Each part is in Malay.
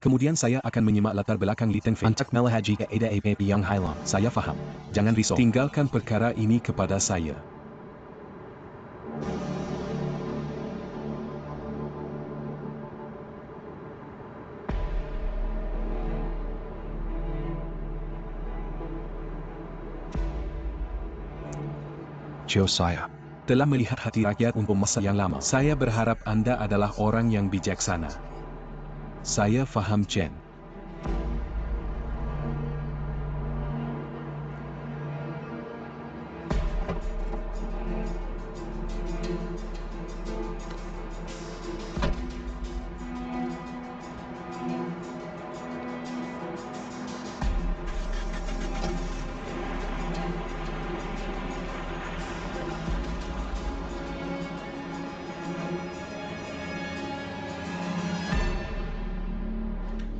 Kemudian saya akan menyimak latar belakang Li Tengfei untuk melahaji ke Ada Ape yang Hailam. Saya faham. Jangan risau. Tinggalkan perkara ini kepada saya. Saya telah melihat hati rakyat untuk masa yang lama. Saya berharap Anda adalah orang yang bijaksana. Saya faham, Chen.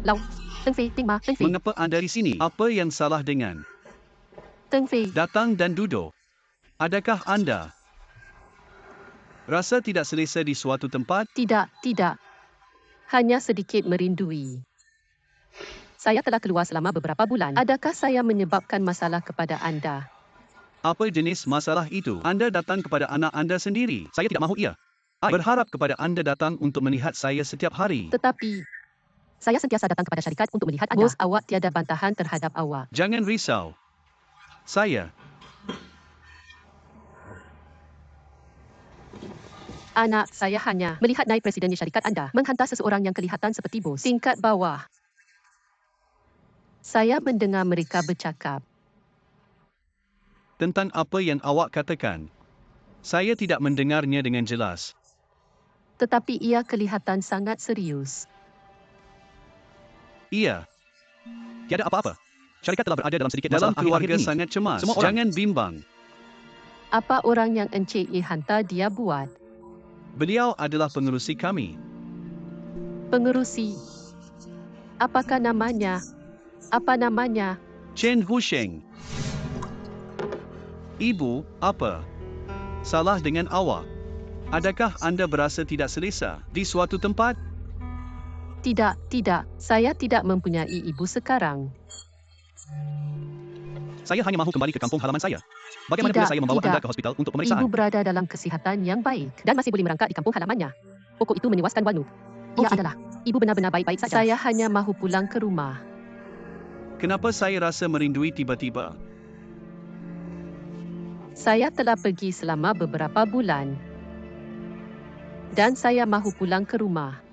Lau, Tengfei, Tingma, Tengfei. Mengapa anda di sini? Apa yang salah dengan Tengfei, datang dan duduk? Adakah anda rasa tidak selesa di suatu tempat? tidak. Hanya sedikit merindui. Saya telah keluar selama beberapa bulan. Adakah saya menyebabkan masalah kepada anda? Apa jenis masalah itu? Anda datang kepada anak anda sendiri. Saya tidak mahu ia. Berharap kepada anda datang untuk melihat saya setiap hari. Tetapi, saya sentiasa datang kepada syarikat untuk melihat anda. Bos awak tiada bantahan terhadap awak. Jangan risau. Anak saya hanya melihat naib presidennya syarikat anda menghantar seseorang yang kelihatan seperti bos. Tingkat bawah. Saya mendengar mereka bercakap. Tentang apa yang awak katakan, saya tidak mendengarnya dengan jelas. Tetapi ia kelihatan sangat serius. Iya. Tiada apa-apa. Syarikat telah berada dalam sedikit Dalam masalah keluarga akhir-akhir ini. sangat cemas. Semua orang. Jangan bimbang. Apa orang yang Encik Yi hantar dia buat? Beliau adalah pengerusi kami. Pengerusi. Apakah namanya? Apa namanya? Chen Husheng. Ibu, apa salah dengan awak? Adakah anda berasa tidak selesa di suatu tempat? Tidak. Saya tidak mempunyai ibu sekarang. Saya hanya mahu kembali ke kampung halaman saya. Bagaimana bila saya membawa anda ke hospital untuk pemeriksaan? Ibu berada dalam kesihatan yang baik dan masih boleh merangkak di kampung halamannya. Pokok itu menewaskan Wanu. Ia adalah. Ibu benar-benar baik-baik saja. Saya hanya mahu pulang ke rumah. Kenapa saya rasa merindui tiba-tiba? Saya telah pergi selama beberapa bulan. Dan saya mahu pulang ke rumah.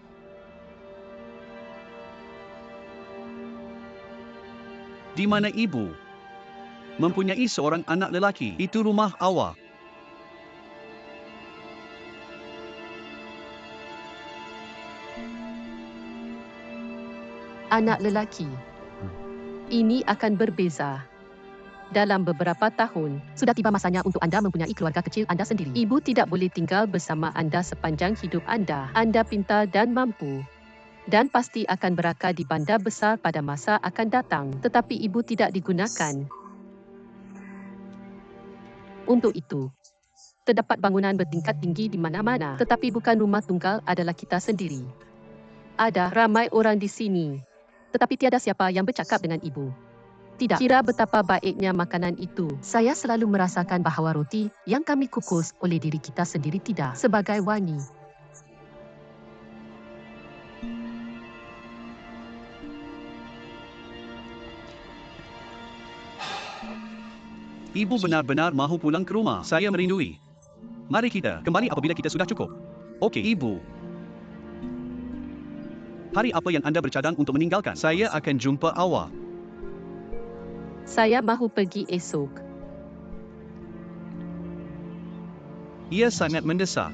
Di mana ibu mempunyai seorang anak lelaki? Itu rumah awak. Anak lelaki. Ini akan berbeza. Dalam beberapa tahun, sudah tiba masanya untuk anda mempunyai keluarga kecil anda sendiri. Ibu tidak boleh tinggal bersama anda sepanjang hidup anda. Anda pintar dan mampu. Dan pasti akan berakar di bandar besar pada masa akan datang. Tetapi ibu tidak digunakan. Untuk itu, terdapat bangunan bertingkat tinggi di mana-mana. Tetapi bukan rumah tunggal adalah kita sendiri. Ada ramai orang di sini. Tetapi tiada siapa yang bercakap dengan ibu. Tidak kira betapa baiknya makanan itu. Saya selalu merasakan bahawa roti yang kami kukus oleh diri kita sendiri tidak sebagai wangi. Ibu benar-benar mahu pulang ke rumah. Saya merindui. Mari kita Kembali apabila kita sudah cukup. Okey. Ibu, Hari apa yang anda bercadang untuk meninggalkan? saya akan jumpa awak. Saya mahu pergi esok. Ia sangat mendesak.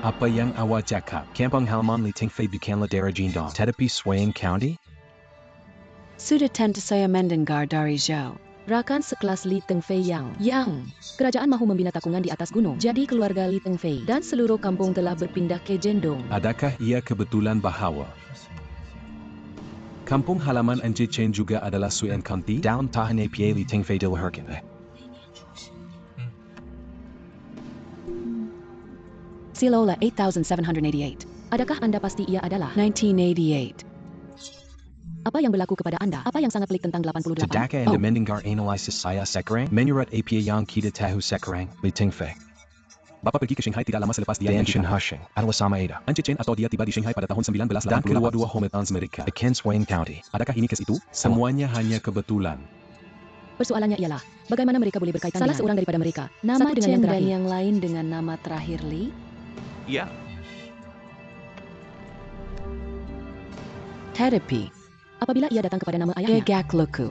Apa yang awak cakap? Kampung halaman Li Tengfei bukanlah daerah Jindong, tetapi Swaying County? Sudah tentu saya mendengar dari jauh. Rakan sekelas Li Tengfei yang kerajaan mahu membina takungan di atas gunung. Jadi keluarga Li Tengfei dan seluruh kampung telah berpindah ke Jendong. Adakah ia kebetulan bahawa kampung halaman Encik Chen juga adalah Swaying County? Dalam tahan APA Li Tengfei dilahirkan. Silola 8788. Adakah Anda pasti ia adalah? 1988. Apa yang berlaku kepada Anda? Apa yang sangat pelik tentang 88? Tadaka and Mendengar analisis saya sekarang menyurat APA yang kita tahu sekarang Li Tingfei. Bapa pergi ke Shanghai tidak lama selepas dia Dan dilahirkan. Shin Hushing adalah sama Ada. Encik Chen atau dia tiba di Shanghai pada tahun 1988. Dan kedua-dua hometowns mereka. Kent Wayne County. Adakah ini kes itu? Semuanya hanya kebetulan. Persoalannya ialah, bagaimana mereka boleh berkaitan Salah dengan seorang daripada mereka? Nama Satu dengan Chen yang dan terakhir. yang lain dengan nama terakhir Li. Ya. Terapi. Apabila ia datang kepada nama ayahnya, Gegak Luku.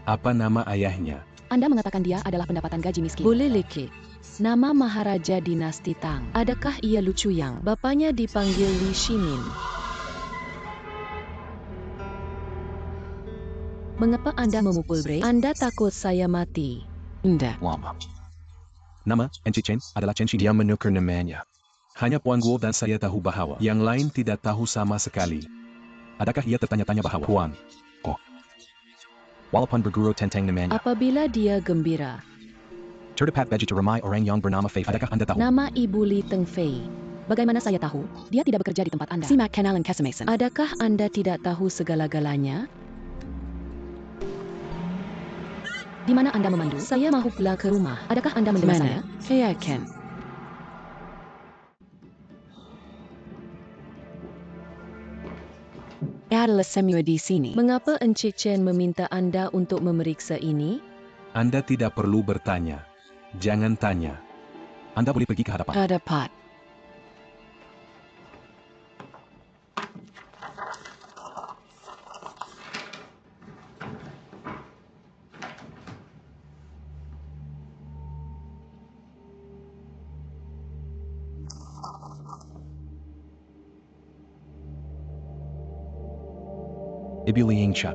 Apa nama ayahnya? Anda mengatakan dia adalah pendapatan gaji miskin. Boleh Liki. Nama Maharaja Dinasti Tang. Adakah ia lucu yang bapaknya dipanggil Li Shimin? Mengapa Anda memukul Bray? Anda takut saya mati? Tidak. Lama. Nama Encik Chen adalah Chen Shi. Dia menukar namanya. Hanya Puan Guo dan saya tahu bahawa Yang lain tidak tahu sama sekali. adakah ia tertanya-tanya bahawa Puan. walaupun berguru tentang namanya Apabila dia gembira. terdapat begitu ramai orang yang bernama Fei. Adakah Anda tahu? Nama Ibu Li Teng Fei. Bagaimana saya tahu? Dia tidak bekerja di tempat Anda. Simak kenalan Kesemason. Adakah Anda tidak tahu segala-galanya? Di mana Anda memandu? Saya mahu pulang ke rumah. Adakah Anda mendengar saya? Saya Ken. Adalah semua di sini. Mengapa Encik Chen meminta Anda untuk memeriksa ini? Anda tidak perlu bertanya. Jangan tanya. Anda boleh pergi ke hadapan. Hadapat. Ibu Li Yingchen.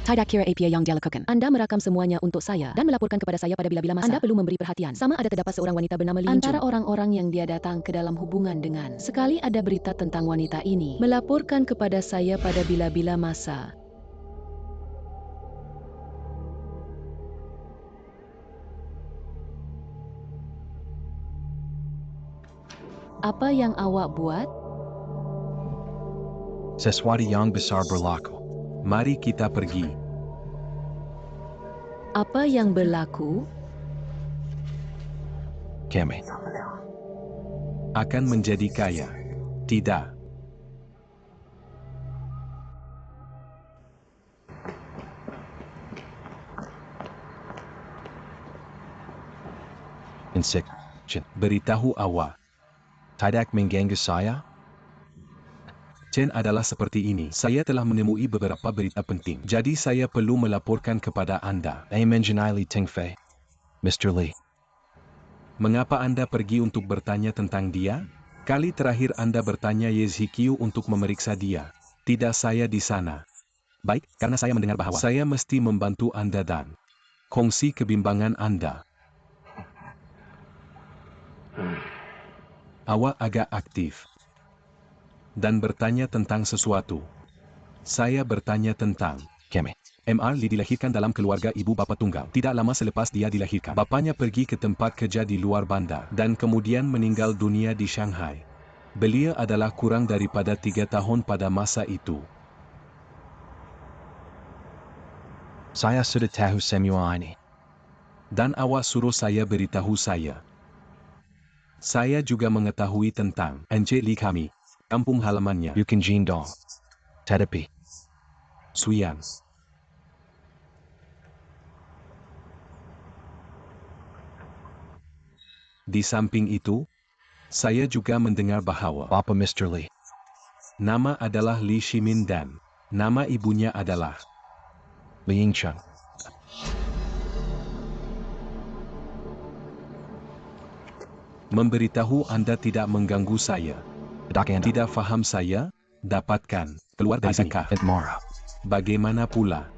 Tidak kira APA yang dia lakukan. Anda merakam semuanya untuk saya dan melaporkan kepada saya pada bila-bila masa. Anda perlu memberi perhatian. Sama ada terdapat seorang wanita bernama Lin Antara Jun. orang-orang yang dia datang ke dalam hubungan dengan. Sekali ada berita tentang wanita ini. Melaporkan kepada saya pada bila-bila masa. Apa yang awak buat? Sesuatu yang besar berlaku. Mari kita pergi. Apa yang berlaku? Kami akan menjadi kaya. Tidak. Insek. Beritahu awak. Tidak mengganggu saya? Chen adalah seperti ini. Saya telah menemui beberapa berita penting. Jadi saya perlu melaporkan kepada Anda. Mengenai Li Tingfei. Mr. Li. Mengapa Anda pergi untuk bertanya tentang dia? Kali terakhir Anda bertanya Yezhikiu untuk memeriksa dia. Tidak saya di sana. Baik, karena saya mendengar bahawa Saya mesti membantu Anda dan kongsi kebimbangan Anda. Awak agak aktif dan bertanya tentang sesuatu. Saya bertanya tentang Kemi. Mr. Li dilahirkan dalam keluarga ibu bapa tunggal. Tidak lama selepas dia dilahirkan, bapaknya pergi ke tempat kerja di luar bandar dan kemudian meninggal dunia di Shanghai. Beliau adalah kurang daripada 3 tahun pada masa itu. Saya sudah tahu semua ini. Dan awak suruh saya beritahu saya. Saya juga mengetahui tentang Encik Li kami, kampung halamannya, Yukin Jindong, Tetapi Suyan. Di samping itu, saya juga mendengar bahawa Bapa Mr. Li, nama adalah Li Shimin dan nama ibunya adalah Li Yingchen. Memberitahu Anda tidak mengganggu saya. Tidak faham saya? Dapatkan. keluar dari sini. Adakah? Bagaimana pula?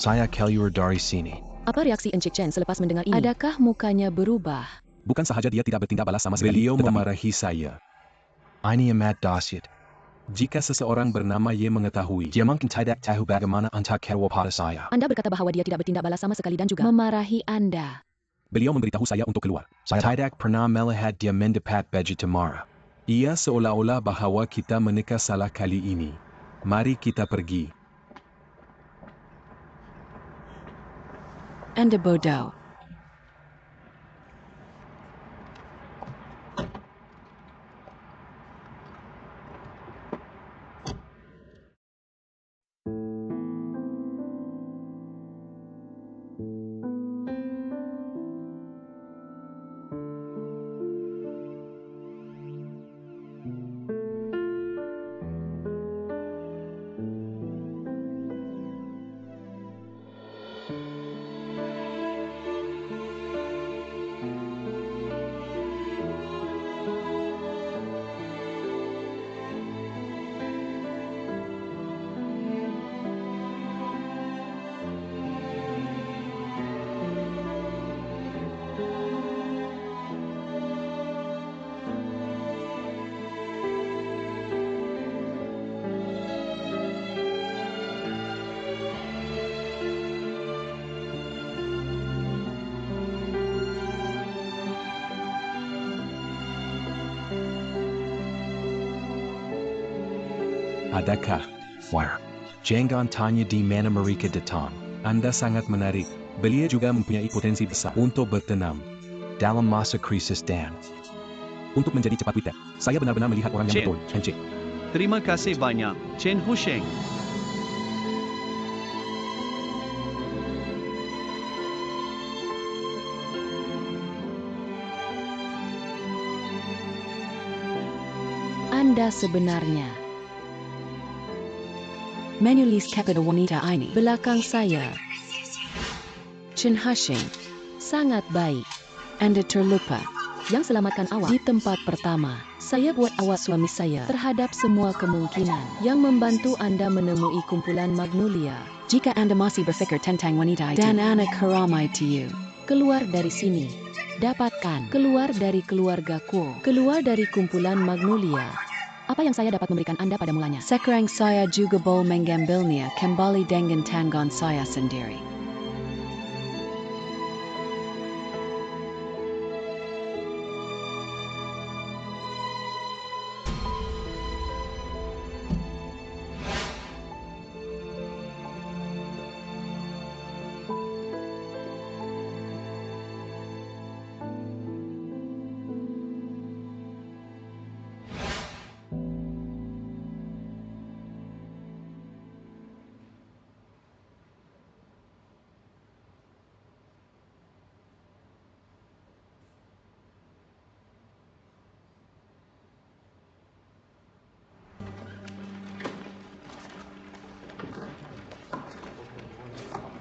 Saya keluar dari sini. Apa reaksi Encik Chen selepas mendengar ini? Adakah mukanya berubah? Bukan sahaja dia tidak bertindak balas sama sekali, beliau memarahi saya. Ini amat dahsyat. Jika seseorang bernama Ye mengetahui, dia mungkin tidak tahu bagaimana anda kecewa pada saya. Anda berkata bahwa dia tidak bertindak balas sama sekali dan juga memarahi Anda. Beliau memberitahu saya untuk keluar. Saya tidak pernah melihat dia mendapat baju marah. Ia seolah-olah bahawa kita menikah salah kali ini. Mari kita pergi. Anda bodoh. Adakah? Wah. Jangan tanya di mana mereka datang. Anda sangat menarik. Beliau juga mempunyai potensi besar untuk bertenam dalam masa krisis dan untuk menjadi cepat wita. Saya benar-benar melihat orang yang Chen. betul, Encik. Terima kasih banyak, Chen Husheng. Anda sebenarnya menulis kepada wanita ini belakang saya. Chen Husheng, sangat baik. Anda terlupa. Yang selamatkan awak di tempat pertama. Saya buat awak suami saya terhadap semua kemungkinan yang membantu Anda menemui kumpulan Magnolia. Jika Anda masih berfikir tentang wanita itu dan anak keramai you, keluar dari sini. Dapatkan keluar dari keluargaku, keluar dari kumpulan Magnolia. Apa yang saya dapat memberikan Anda pada mulanya? Sekarang saya juga boleh mengambilnya kembali dengan tangan saya sendiri.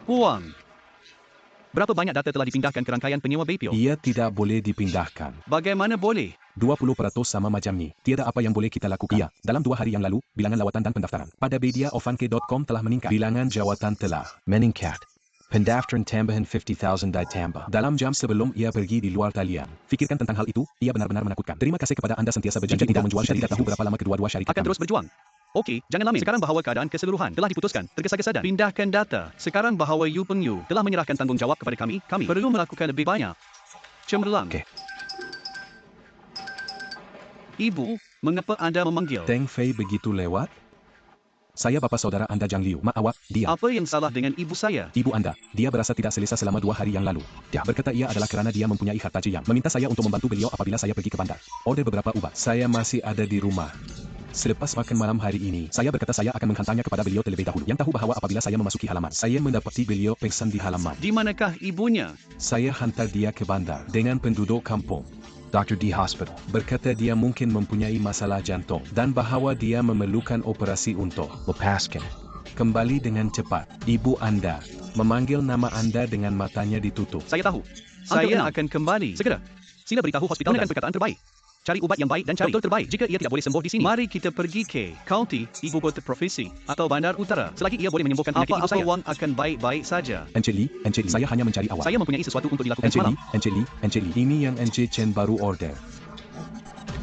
Puang. Berapa banyak data telah dipindahkan ke rangkaian penyewa BPO? Ia tidak boleh dipindahkan. Bagaimana boleh? 20% sama macam ni. Tiada apa yang boleh kita lakukan. Ya, dalam 2 hari yang lalu, bilangan lawatan dan pendaftaran pada mediaofanke.com telah meningkat. Bilangan jawatan telah meningkat. Pendaftaran tambahan 50,000 ditambah. Dalam jam sebelum ia pergi di luar talian. Fikirkan tentang hal itu, ia benar-benar menakutkan. Terima kasih kepada anda sentiasa berjanji untuk menjual. Saya tidak tahu berapa lama kedua-dua syarikat Akan kami. terus berjuang. Okey, jangan lamin. Sekarang bahawa keadaan keseluruhan telah diputuskan, tergesa-gesa dan pindahkan data. Sekarang bahawa Yu Peng Yu telah menyerahkan tanggungjawab kepada kami perlu melakukan lebih banyak. Cemerlang. Okey. Ibu, mengapa anda memanggil? Teng Fei begitu lewat? Saya bapa saudara anda Zhang Liu. Mak awak, dia. Apa yang salah dengan ibu saya? Ibu anda, dia berasa tidak selesa selama 2 hari yang lalu. Dia berkata ia adalah kerana dia mempunyai harta yang meminta saya untuk membantu beliau apabila saya pergi ke bandar. Order beberapa ubat. Saya masih ada di rumah. Selepas makan malam hari ini, saya berkata saya akan menghantarnya kepada beliau terlebih dahulu. Yang tahu bahawa apabila saya memasuki halaman, saya mendapati beliau pingsan di halaman. Di manakah ibunya? Saya hantar dia ke bandar dengan penduduk kampung. Dr. di hospital berkata dia mungkin mempunyai masalah jantung dan bahawa dia memerlukan operasi untuk lepaskan. Kembali dengan cepat. Ibu anda memanggil nama anda dengan matanya ditutup. Saya tahu. Saya akan kembali. Segera. Sila beritahu hospital dan perkataan terbaik. Cari ubat yang baik dan cari doktor terbaik jika ia tidak boleh sembuh di sini. Mari kita pergi ke County, ibu kota provinsi atau bandar utara. Selagi ia boleh menyembuhkan penyakit ibu saya, Wang akan baik-baik saja. Encik Lee, saya hanya mencari awak. Saya mempunyai sesuatu untuk dilakukan Encik semalam. Lee, ini yang Encik Chen baru order.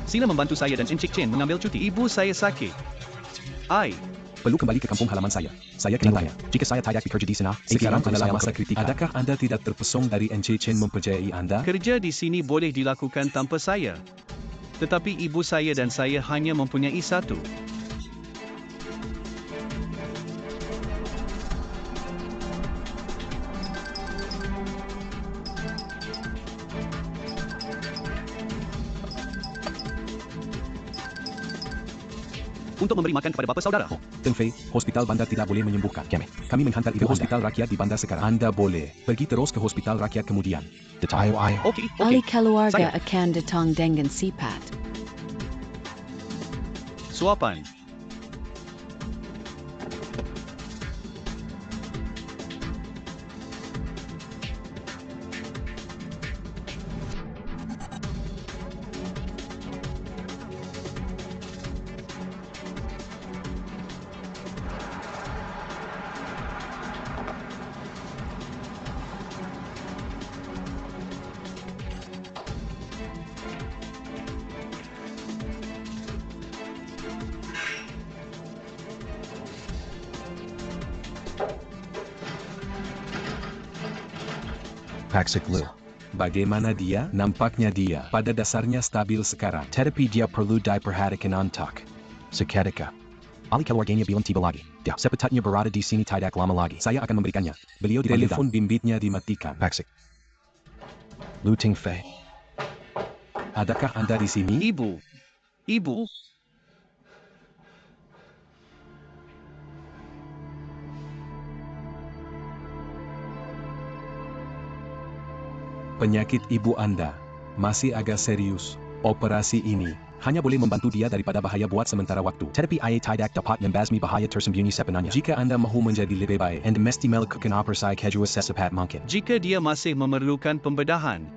Sila membantu saya dan Encik Chen mengambil cuti. Ibu saya sakit. Perlu kembali ke kampung halaman saya. Saya kena tanya, jika saya tidak bekerja di sana, sekarang adalah masa kritikal. Adakah anda tidak terpesong dari Encik Chen mempercayai anda? Kerja di sini boleh dilakukan tanpa saya. Tetapi ibu saya dan saya hanya mempunyai satu. Untuk memberi makan kepada bapa saudara. Teng Fei, hospital bandar tidak boleh menyembuhkan. Kami menghantar ibu ke hospital rakyat di bandar sekarang. Anda boleh pergi terus ke hospital rakyat kemudian. Okey. Ahli keluarga Saya. akan datang dengan sifat. Suapan. Paksik Lu. Bagaimana dia? Nampaknya dia pada dasarnya stabil sekarang. Tetapi dia perlu diperhatikan antak. Seketika. Ahli keluarganya bilang tiba lagi. Dia sepatutnya berada di sini tidak lama lagi. Saya akan memberikannya. Beliau dipanggil. Telepon bimbitnya dimatikan. Paksik. Lu Ting Fei. Adakah anda di sini? Ibu. Penyakit ibu anda masih agak serius. Operasi ini hanya boleh membantu dia daripada bahaya buat sementara waktu. Tetapi ia tidak dapat membasmi bahaya tersembunyi sebenarnya. Jika anda mahu menjadi lebih baik, anda mesti melakukan operasi kejua secepat mungkin. Jika dia masih memerlukan pembedahan,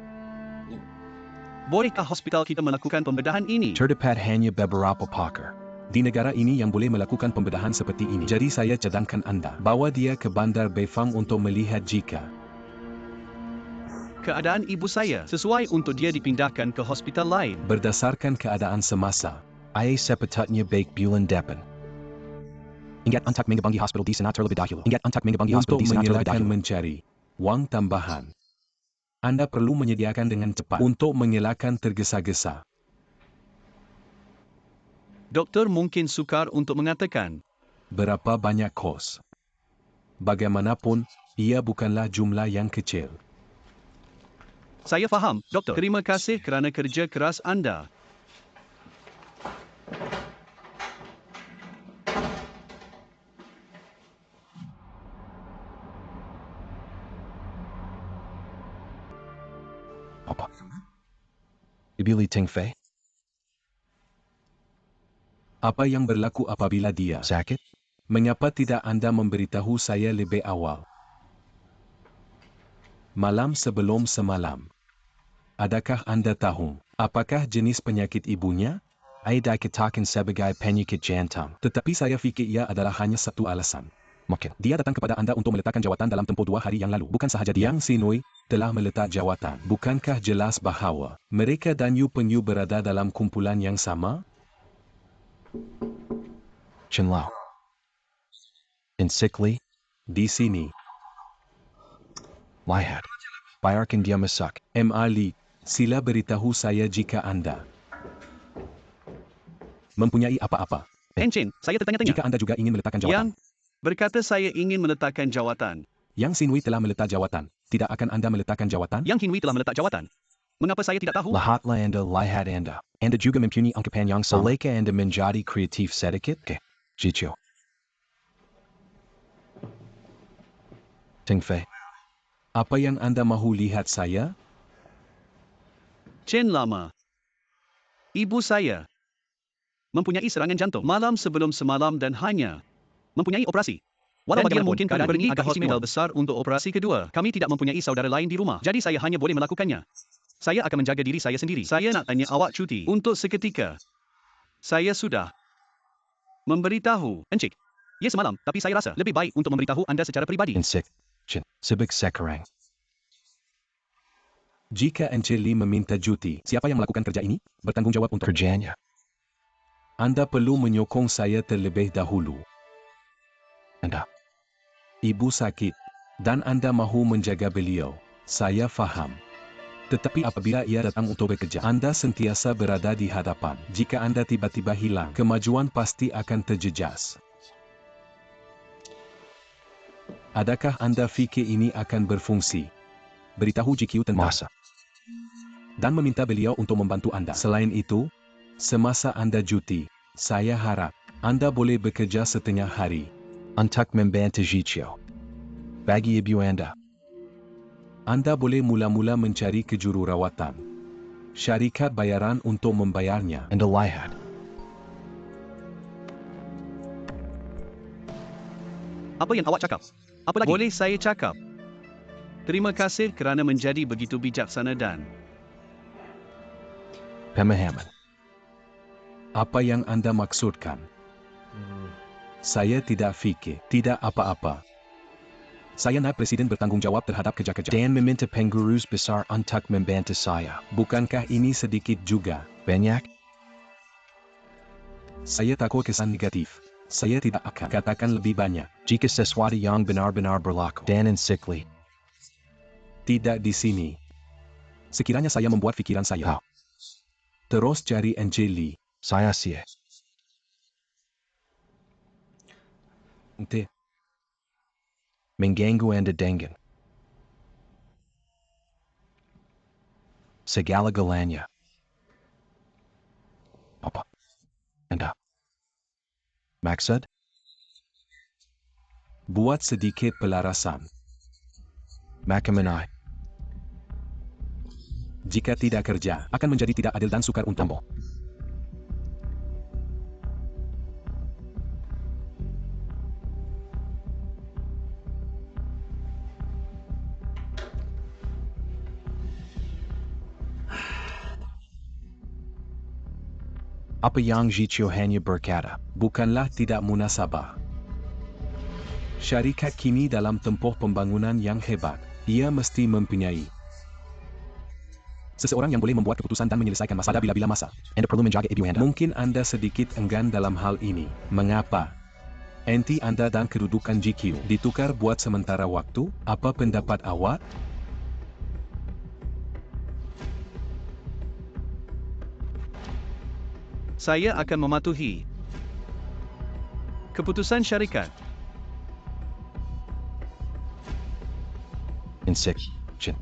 bolehkah hospital kita melakukan pembedahan ini? Terdapat hanya beberapa pakar di negara ini yang boleh melakukan pembedahan seperti ini. Jadi saya cadangkan anda bawa dia ke bandar Beifang untuk melihat jika Keadaan ibu saya sesuai untuk dia dipindahkan ke hospital lain. berdasarkan keadaan semasa, ia sepatutnya baik bulan depan. Ingat untuk menghubungi hospital di sana terlebih dahulu. Ingat untuk menghubungi hospital Untuk di sana terlebih mengelakkan dahulu. mencari wang tambahan, anda perlu menyediakan dengan cepat untuk mengelakkan tergesa-gesa. Doktor mungkin sukar untuk mengatakan. Berapa banyak kos? Bagaimanapun, ia bukanlah jumlah yang kecil. Saya faham, doktor. Terima kasih kerana kerja keras anda. Apa? Ibili Ting Fei? Apa yang berlaku apabila dia Sakit? Mengapa tidak anda memberitahu saya lebih awal? Malam sebelum semalam. Adakah anda tahu apakah jenis penyakit ibunya? Ia dikatakan sebagai penyakit jantung. Tetapi saya fikir ia adalah hanya satu alasan. Mungkin. Dia datang kepada anda untuk meletakkan jawatan dalam tempoh 2 hari yang lalu. Bukan sahaja dia. Yang Sinui telah meletak jawatan. Bukankah jelas bahawa mereka dan Yu Pengyu berada dalam kumpulan yang sama? Chen Lao. Insikli. Di sini, Lihat. Biarkan dia masuk. M.A. Lee, sila beritahu saya jika anda mempunyai apa-apa. Encik, saya tertanya-tanya. Jika anda juga ingin meletakkan jawatan. Yang berkata saya ingin meletakkan jawatan. Yang Sinui telah meletak jawatan. Tidak akan anda meletakkan jawatan? Yang Hinui telah meletak jawatan. Mengapa saya tidak tahu? Lahatlah anda, lihat anda. Anda juga mempunyai anggapan yang sama. Bolehkah anda menjadi kreatif sedikit? Okay. Jicho. Ting Fei. Apa yang anda mahu lihat saya? Chen Lama. Ibu saya mempunyai serangan jantung malam sebelum semalam dan hanya mempunyai operasi. Walau Dan bagaimana mungkin keadaan pergi ini ke agak hospital besar untuk operasi kedua. Kami tidak mempunyai saudara lain di rumah. Jadi saya hanya boleh melakukannya. Saya akan menjaga diri saya sendiri. Saya nak tanya awak cuti untuk seketika. Saya sudah memberitahu Encik. Ya semalam, tapi saya rasa lebih baik untuk memberitahu anda secara peribadi. Insik. Chin. Sibik sekarang. Jika Encik Lee meminta cuti, siapa yang melakukan kerja ini? Bertanggungjawab untuk Kerjanya. Anda perlu menyokong saya terlebih dahulu. Anda. Ibu sakit, dan Anda mahu menjaga beliau. Saya faham. Tetapi apabila ia datang untuk bekerja, Anda sentiasa berada di hadapan. Jika Anda tiba-tiba hilang, kemajuan pasti akan terjejas. Adakah Anda fikir ini akan berfungsi? Beritahu GQ tentang Masa. dan meminta beliau untuk membantu Anda. Selain itu, semasa Anda cuti, saya harap Anda boleh bekerja setengah hari. Untuk membantu Jicio. Bagi ibu Anda. Anda boleh mula-mula mencari kejururawatan. Syarikat bayaran untuk membayarnya. Anda lihat. Apa yang awak cakap? Apa lagi? Boleh saya cakap? Terima kasih kerana menjadi begitu bijaksana dan Pemahaman. Apa yang Anda maksudkan? Saya tidak fikir, tidak apa-apa. Saya nak Presiden bertanggungjawab terhadap kerja-kerja. Dan meminta pengurus besar untuk membantu saya. Bukankah ini sedikit juga? Banyak. Saya takut kesan negatif. Saya tidak akan katakan lebih banyak. Jika sesuatu yang benar-benar berlaku. Dan insikli. Tidak di sini. Sekiranya saya membuat fikiran saya. Oh. Terus cari Encik Lee. Saya siap. Ente. Mengganggu Anda dengan segala-galanya. Apa? Anda. Maksud? Buat sedikit pelarasan. Maka menai. Jika tidak kerja, akan menjadi tidak adil dan sukar untukmu. Apa yang Jicio hanya berkata? Bukanlah tidak munasabah. Syarikat kini dalam tempoh pembangunan yang hebat. Ia mesti mempunyai seseorang yang boleh membuat keputusan dan menyelesaikan masalah bila-bila masa. Anda perlu menjaga ibu Anda. Mungkin Anda sedikit enggan dalam hal ini. Mengapa? Enti Anda dan kedudukan GQ ditukar buat sementara waktu? Apa pendapat awak? saya akan mematuhi keputusan syarikat. Insik. Chin.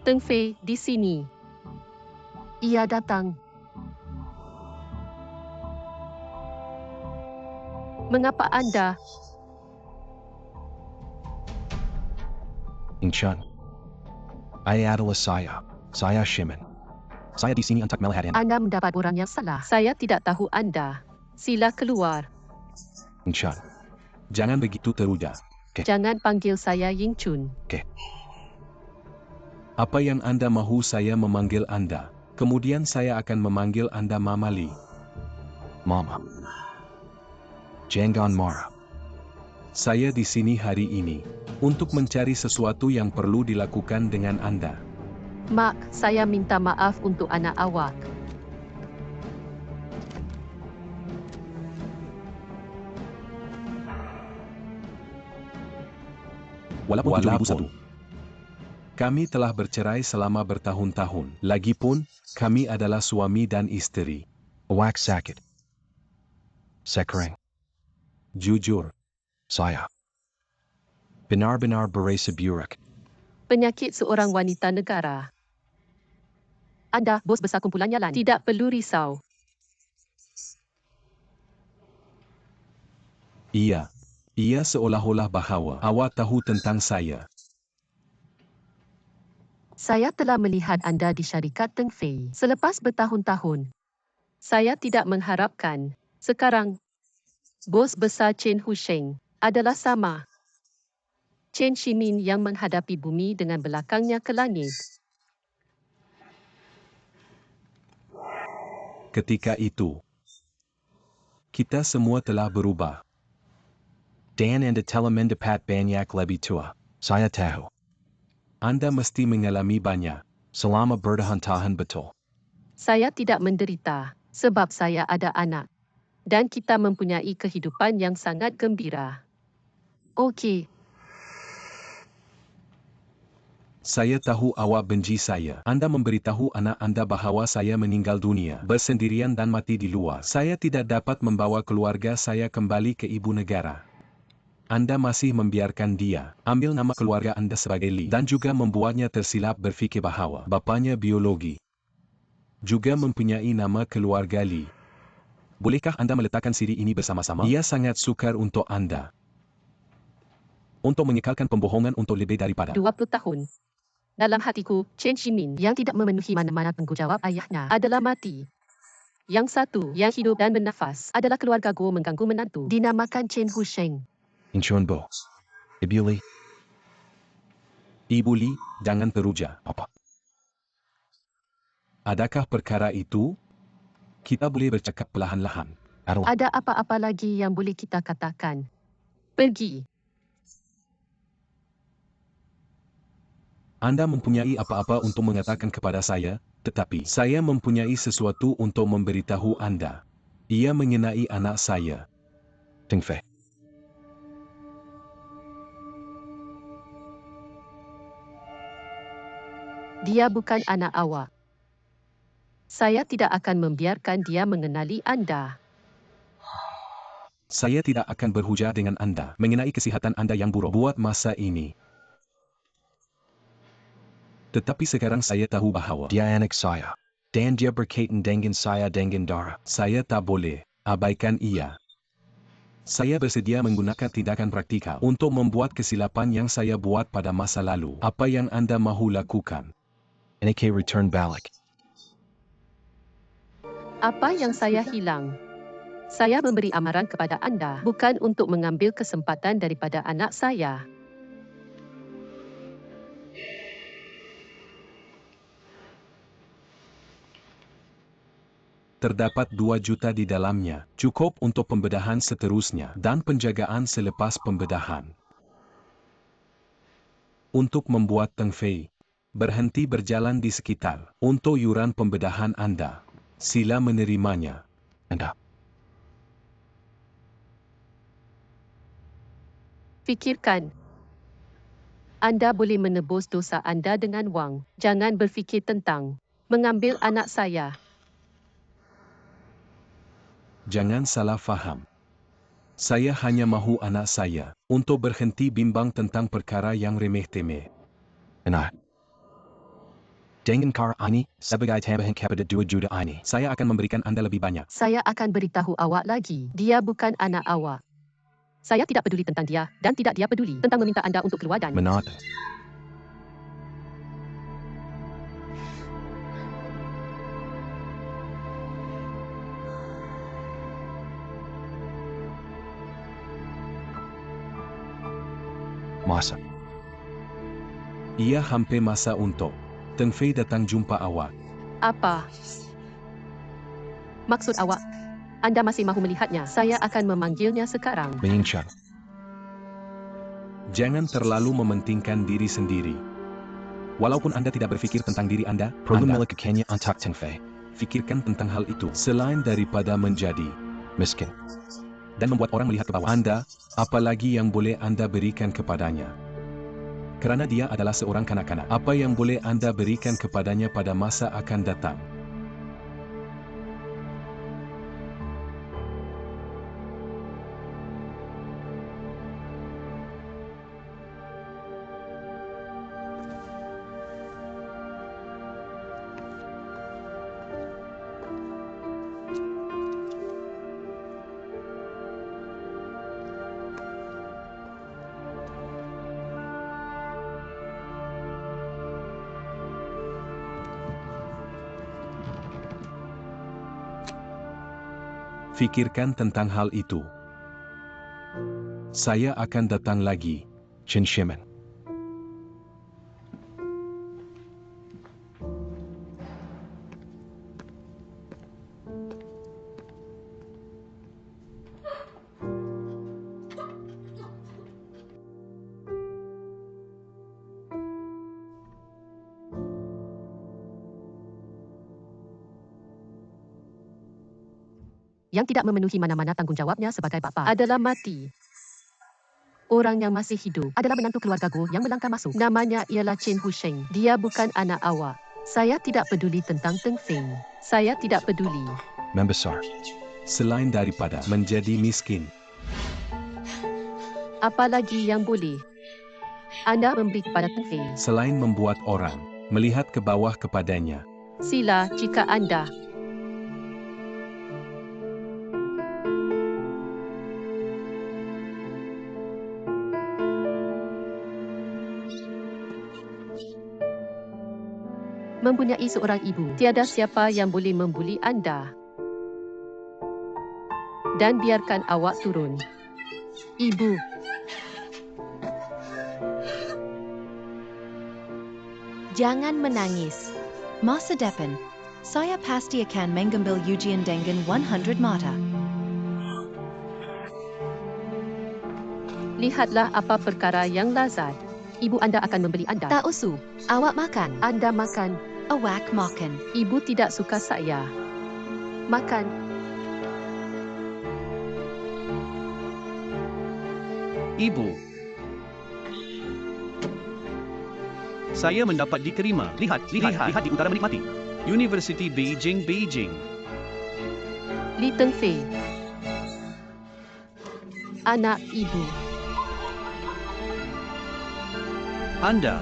Teng Fei di sini. Ia datang. Mengapa Anda? Incheon. Ay adalah saya. Saya Shimon. Saya di sini untuk melihat Anda. Anda mendapat orang yang salah. Saya tidak tahu Anda. Sila keluar. Incheon. Jangan begitu teruja. Jangan panggil saya Ying Chun. Apa yang Anda mahu saya memanggil Anda? Kemudian saya akan memanggil Anda Mama Lee. Mama. Jangan marah. Saya di sini hari ini untuk mencari sesuatu yang perlu dilakukan dengan Anda. Mak, saya minta maaf untuk anak awak. Walaupun 2001. Kami telah bercerai selama bertahun-tahun. Lagipun, kami adalah suami dan isteri. Awak sakit. Sekarang. Jujur, Saya. Benar-benar berasa buruk. Penyakit seorang wanita negara. Anda bos besar kumpulan Yalan. Tidak perlu risau. Iya. Ia seolah-olah bahawa awak tahu tentang saya. Saya telah melihat anda di syarikat Teng Fei selepas bertahun-tahun. Saya tidak mengharapkan. Sekarang, bos besar Chen Husheng adalah sama. Chen Shimin yang menghadapi bumi dengan belakangnya ke langit. Ketika itu, kita semua telah berubah. Dan anda telah mendapat banyak lebih tua. Saya tahu. Anda mesti mengalami banyak. Selama bertahun-tahun betul. Saya tidak menderita sebab saya ada anak. Dan kita mempunyai kehidupan yang sangat gembira. Okey, Saya tahu awak benci saya. Anda memberitahu anak anda bahawa saya meninggal dunia, bersendirian dan mati di luar. Saya tidak dapat membawa keluarga saya kembali ke ibu negara. Anda masih membiarkan dia ambil nama keluarga anda sebagai Li dan juga membuatnya tersilap berfikir bahawa bapanya biologi juga mempunyai nama keluarga Li. Bolehkah anda meletakkan CD ini bersama-sama? Ia sangat sukar untuk anda. Untuk mengekalkan pembohongan untuk lebih daripada 20 tahun. Dalam hatiku, Chen Shimin yang tidak memenuhi mana-mana tanggungjawab ayahnya adalah mati. Yang satu yang hidup dan bernafas adalah keluarga Go mengganggu menantu dinamakan Chen Husheng. Inchun Bo. Ibu Li. Ibu Li, jangan teruja. Apa? Adakah perkara itu? Kita boleh bercakap perlahan-lahan. Adalah. Ada apa-apa lagi yang boleh kita katakan? Pergi. Anda mempunyai apa-apa untuk mengatakan kepada saya, tetapi saya mempunyai sesuatu untuk memberitahu anda. Ia mengenai anak saya. Teng Fei. Dia bukan anak awak. Saya tidak akan membiarkan dia mengenali anda. Saya tidak akan berhujah dengan anda mengenai kesihatan anda yang buruk buat masa ini. Tetapi sekarang saya tahu bahawa Dia anak saya. Dan dia berkaitan dengan saya dengan darah. saya tak boleh abaikan ia. Saya bersedia menggunakan tindakan praktikal untuk membuat kesilapan yang saya buat pada masa lalu. Apa yang anda mahu lakukan? NK return balik. Apa yang saya hilang? Saya memberi amaran kepada anda bukan untuk mengambil kesempatan daripada anak saya. Terdapat 2 juta di dalamnya, cukup untuk pembedahan seterusnya dan penjagaan selepas pembedahan. Untuk membuat Teng Fei berhenti berjalan di sekitar untuk yuran pembedahan anda. Sila menerimanya. Anda. Fikirkan. Anda boleh menebus dosa anda dengan wang. Jangan berfikir tentang mengambil anak saya. Jangan salah faham. Saya hanya mahu anak saya untuk berhenti bimbang tentang perkara yang remeh-temeh. Anda. Dengan kar ini, sebagai tambahan kepada 2 juta ini. Saya akan memberikan anda lebih banyak. Saya akan beritahu awak lagi. Dia bukan anak awak. Saya tidak peduli tentang dia dan tidak dia peduli tentang meminta anda untuk keluar dan... Menata. Masa. Ia hampir masa untuk Teng Fei datang jumpa awak. Apa? Maksud awak? Anda masih mahu melihatnya? Saya akan memanggilnya sekarang. Mengincar. Jangan terlalu mementingkan diri sendiri. Walaupun anda tidak berfikir tentang diri anda, Perlu anda melakukannya untuk Teng Fei. fikirkan tentang hal itu selain daripada menjadi Miskin. dan membuat orang melihat ke bawah anda, apalagi yang boleh anda berikan kepadanya. Kerana dia adalah seorang kanak-kanak, apa yang boleh anda berikan kepadanya pada masa akan datang? Fikirkan tentang hal itu. Saya akan datang lagi, Chen Shimen. Yang tidak memenuhi mana-mana tanggungjawabnya sebagai bapa adalah mati. Orang yang masih hidup adalah menantu keluarga Go yang melangkah masuk. Namanya ialah Chen Husheng. Dia bukan anak awak. Saya tidak peduli tentang Teng Feng. Saya tidak peduli. Membesar. Selain daripada menjadi miskin, Apalagi yang boleh Anda memberi kepada Teng Feng? selain membuat orang melihat ke bawah kepadanya, Sila jika Anda mempunyai seorang ibu, tiada siapa yang boleh membuli anda. Dan biarkan awak turun. Ibu, Jangan menangis. Masa depan, saya pasti akan mengambil ujian dengan 100 mata. lihatlah apa perkara yang lazat. Ibu anda akan membeli anda. Tak usah, awak makan. Anda makan. Awak makan. Ibu tidak suka saya. Makan. Ibu. Saya mendapat diterima. Lihat di utara menikmati. University Beijing. Li Teng Fei. Anak ibu. Anda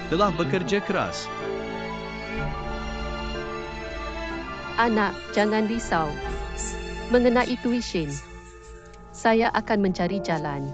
telah bekerja keras. Anak, jangan risau. Mengenai tuition, saya akan mencari jalan.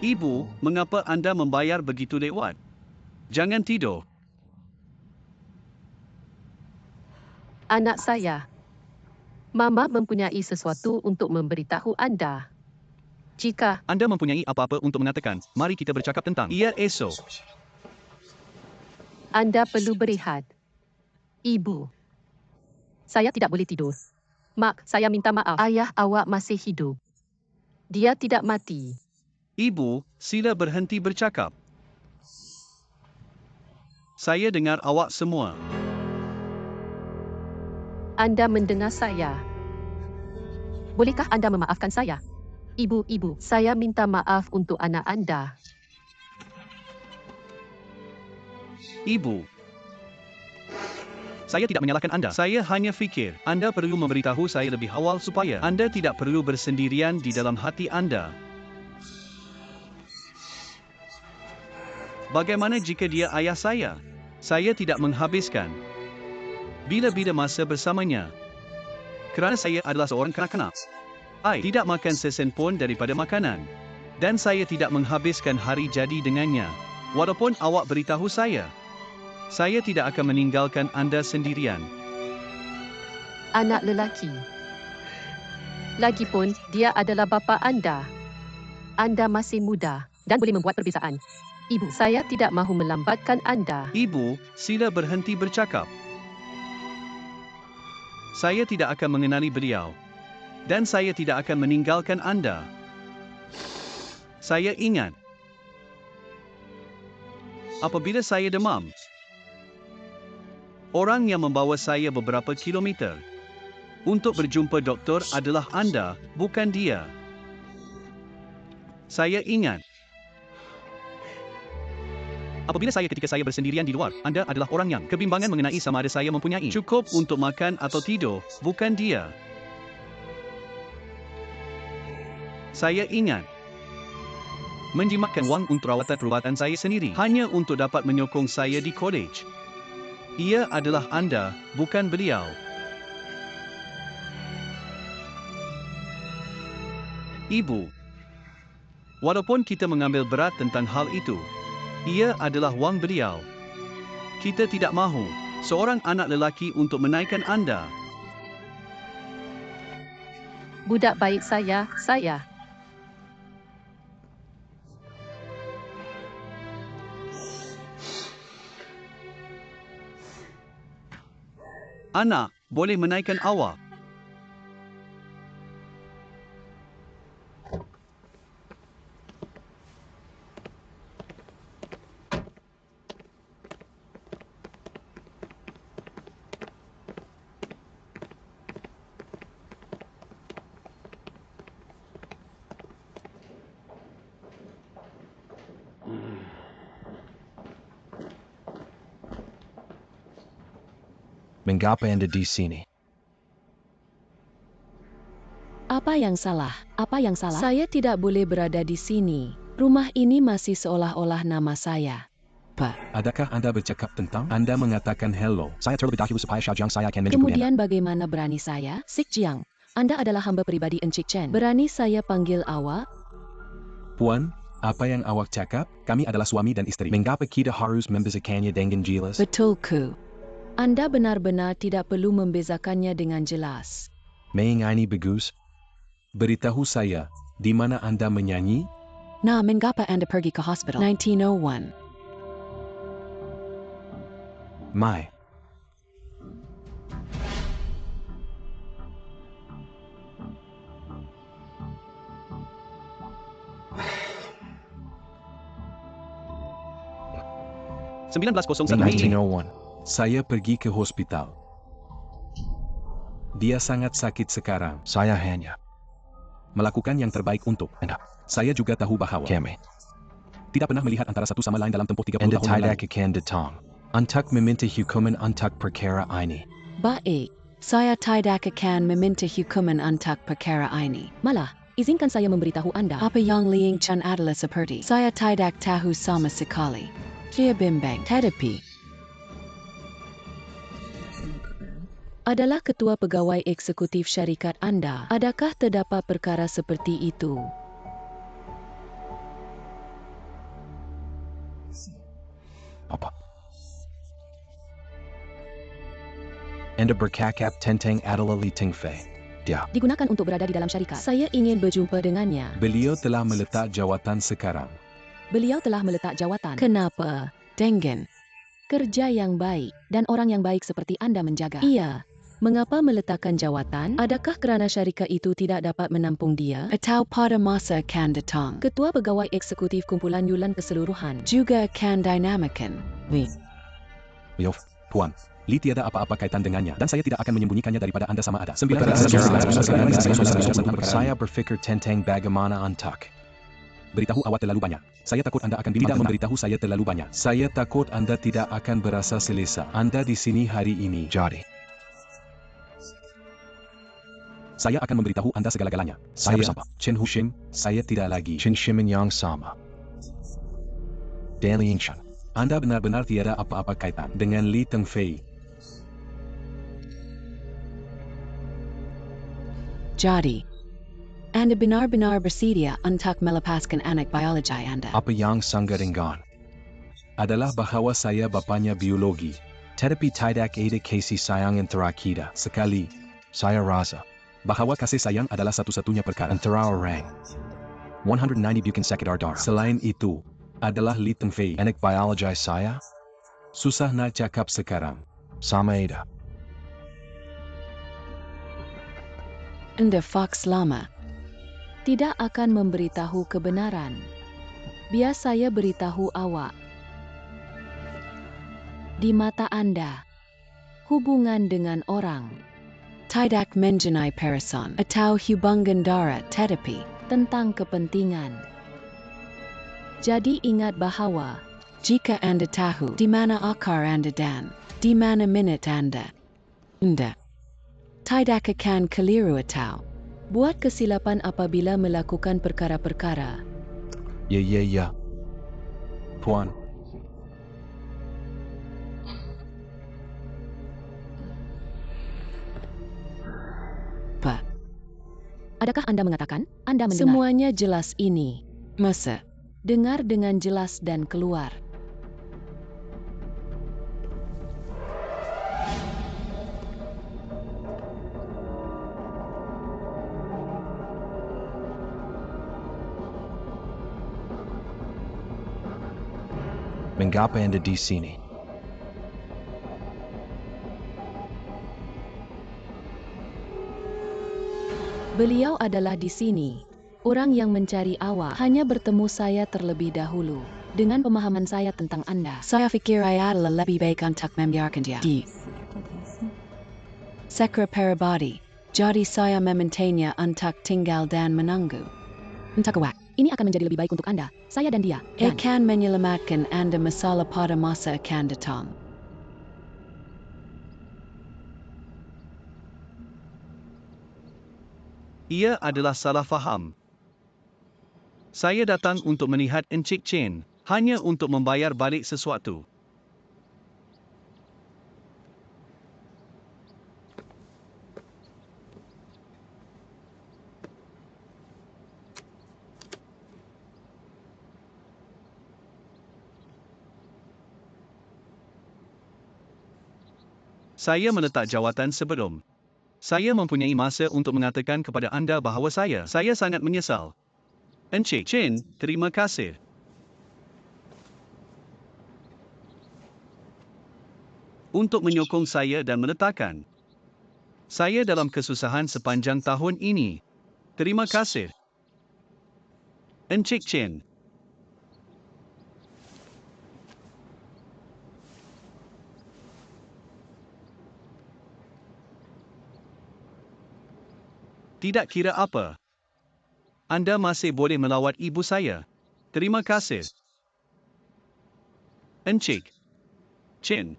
Ibu, mengapa anda membayar begitu lewat? Jangan tidur. Anak saya, Mama mempunyai sesuatu untuk memberitahu anda. Jika Anda mempunyai apa-apa untuk mengatakan, mari kita bercakap tentang ia esok. anda perlu berehat. Ibu, saya tidak boleh tidur. Mak, saya minta maaf. Ayah awak masih hidup. Dia tidak mati. Ibu, sila berhenti bercakap. Saya dengar awak semua. Anda mendengar saya. Bolehkah anda memaafkan saya? Ibu, saya minta maaf untuk anak anda. Ibu. Saya tidak menyalahkan anda. Saya hanya fikir, anda perlu memberitahu saya lebih awal supaya anda tidak perlu bersendirian di dalam hati anda. Bagaimana jika dia ayah saya? Saya tidak menghabiskan bila-bila masa bersamanya. Kerana saya adalah seorang kanak-kanak. Saya tidak makan sesen pun daripada makanan. Dan saya tidak menghabiskan hari jadi dengannya. Walaupun awak beritahu saya tidak akan meninggalkan anda sendirian. Anak lelaki. Lagipun, dia adalah bapa anda. Anda masih muda dan boleh membuat perbezaan. Ibu, saya tidak mahu melambatkan anda. Ibu, sila berhenti bercakap. Saya tidak akan mengenali beliau. Dan saya tidak akan meninggalkan anda. Saya ingat. Apabila saya demam, orang yang membawa saya beberapa kilometer untuk berjumpa doktor adalah anda, bukan dia. Saya ingat. Apabila ketika saya bersendirian di luar, anda adalah orang yang kebimbangan mengenai sama ada saya mempunyai Cukup untuk makan atau tidur, bukan dia. Saya ingat. Menjimatkan wang untuk rawatan perubatan saya sendiri, hanya untuk dapat menyokong saya di college. Ia adalah anda, bukan beliau. Ibu. Walaupun kita mengambil berat tentang hal itu, ia adalah wang beliau. Kita tidak mahu seorang anak lelaki untuk menaikkan anda. Budak baik saya. Anak boleh menaikkan awak. Mengapa Anda di sini? Apa yang salah? Saya tidak boleh berada di sini. Rumah ini masih seolah-olah nama saya. Adakah Anda bercakap tentang? Anda mengatakan hello. Saya terlebih dahulu supaya Xiao Jiang saya akan menjemput Anda. Kemudian bagaimana berani saya? Sik Jiang, Anda adalah hamba pribadi Encik Chen. Berani saya panggil awak? Puan, apa yang awak cakap? Kami adalah suami dan isteri. Mengapa kita harus membezakannya dengan jelas? Betulku. Anda benar-benar tidak perlu membezakannya dengan jelas. Mengenai bagus? Beritahu saya, di mana Anda menyanyi? Nah, mengapa Anda pergi ke hospital? 1901. Mai. ini. 1901. Saya pergi ke hospital. Dia sangat sakit sekarang. Saya hanya Melakukan yang terbaik untuk Anda. Saya juga tahu bahwa Kami. tidak pernah melihat antara satu sama lain dalam tempoh 30 Anda tahun yang tidak lalu. akan datang untuk meminta hukuman untuk perkara ini. Baik, saya tidak akan meminta hukuman untuk perkara ini. Malah, izinkan saya memberitahu Anda apa yang Liang Chen adalah seperti. Saya tidak tahu sama sekali. Dia bimbang, tetapi adalah ketua pegawai eksekutif syarikat Anda. Adakah terdapat perkara seperti itu? Apa? Anda bercakap tentang adalah Li Tingfei. Dia. Digunakan untuk berada di dalam syarikat. Saya ingin berjumpa dengannya. Beliau telah meletak jawatan sekarang. Beliau telah meletak jawatan. Kenapa? Dengan kerja yang baik dan orang yang baik seperti Anda menjaga. Iya. Mengapa meletakkan jawatan? Adakah kerana syarikat itu tidak dapat menampung dia? Atau pada masa akan datang, ketua pegawai eksekutif kumpulan Yulan keseluruhan juga akan dinamakan. Beliau, Puan, Li tiada apa-apa kaitan dengannya dan saya tidak akan menyembunyikannya daripada Anda sama ada. Saya berfikir tentang bagaimana untuk Beritahu awak terlalu banyak. Saya takut Anda akan bimbang. Tidak memberitahu saya terlalu banyak. Saya takut Anda tidak akan berasa selesa. Anda di sini hari ini. jadi. Saya akan memberitahu Anda segala-galanya. Saya Saya, bersama. Chen Hushim, saya tidak lagi. Chen Shimin yang sama. Dan Liang Chen. Anda benar-benar tiada apa-apa kaitan dengan Li Tengfei. Jadi, Anda benar-benar bersedia untuk melepaskan anak biologi Anda. Apa yang sangat enggan. Adalah bahawa saya bapaknya biologi. Tetapi tidak ada kasih sayang antara kita. Sekali, Saya rasa bahawa kasih sayang adalah satu-satunya perkara. antara orang 190 bukan sekedar darah. Selain itu, adalah Li Tengfei. Anak biologi saya Susah nak cakap sekarang. sama ada. Anda Fox lama tidak akan memberitahu kebenaran. Biar saya beritahu awak. Di mata Anda, hubungan dengan orang Tidak mengenai person atau hubungan darah, tetapi tentang kepentingan. Jadi ingat bahwa jika Anda tahu di mana akar Anda dan di mana minat Anda tidak akan keliru atau buat kesilapan apabila melakukan perkara-perkara. Ya. Puan, Pak, Adakah Anda mengatakan Anda mendengar? semuanya jelas ini. Masa? Dengar dengan jelas dan keluar. mengapa Anda di sini? Beliau adalah di sini. Orang yang mencari awak hanya bertemu saya terlebih dahulu. Dengan pemahaman saya tentang Anda, saya fikir adalah lebih baik untuk membiarkan dia di sekre pribadi. Jadi saya memintanya untuk tinggal dan menunggu. Untuk awak, Ini akan menjadi lebih baik untuk Anda, saya dan dia. Dan akan menyelamatkan Anda masalah pada masa akan datang. Ia adalah salah faham. Saya datang untuk melihat Encik Chen, hanya untuk membayar balik sesuatu. Saya meletak jawatan sebelum. Saya mempunyai masa untuk mengatakan kepada anda bahawa saya sangat menyesal. Encik Chen, terima kasih. Untuk menyokong saya dan meletakkan saya dalam kesusahan sepanjang tahun ini. Terima kasih. Encik Chen. Tidak kira apa. Anda masih boleh melawat ibu saya. Terima kasih. Encik Chen.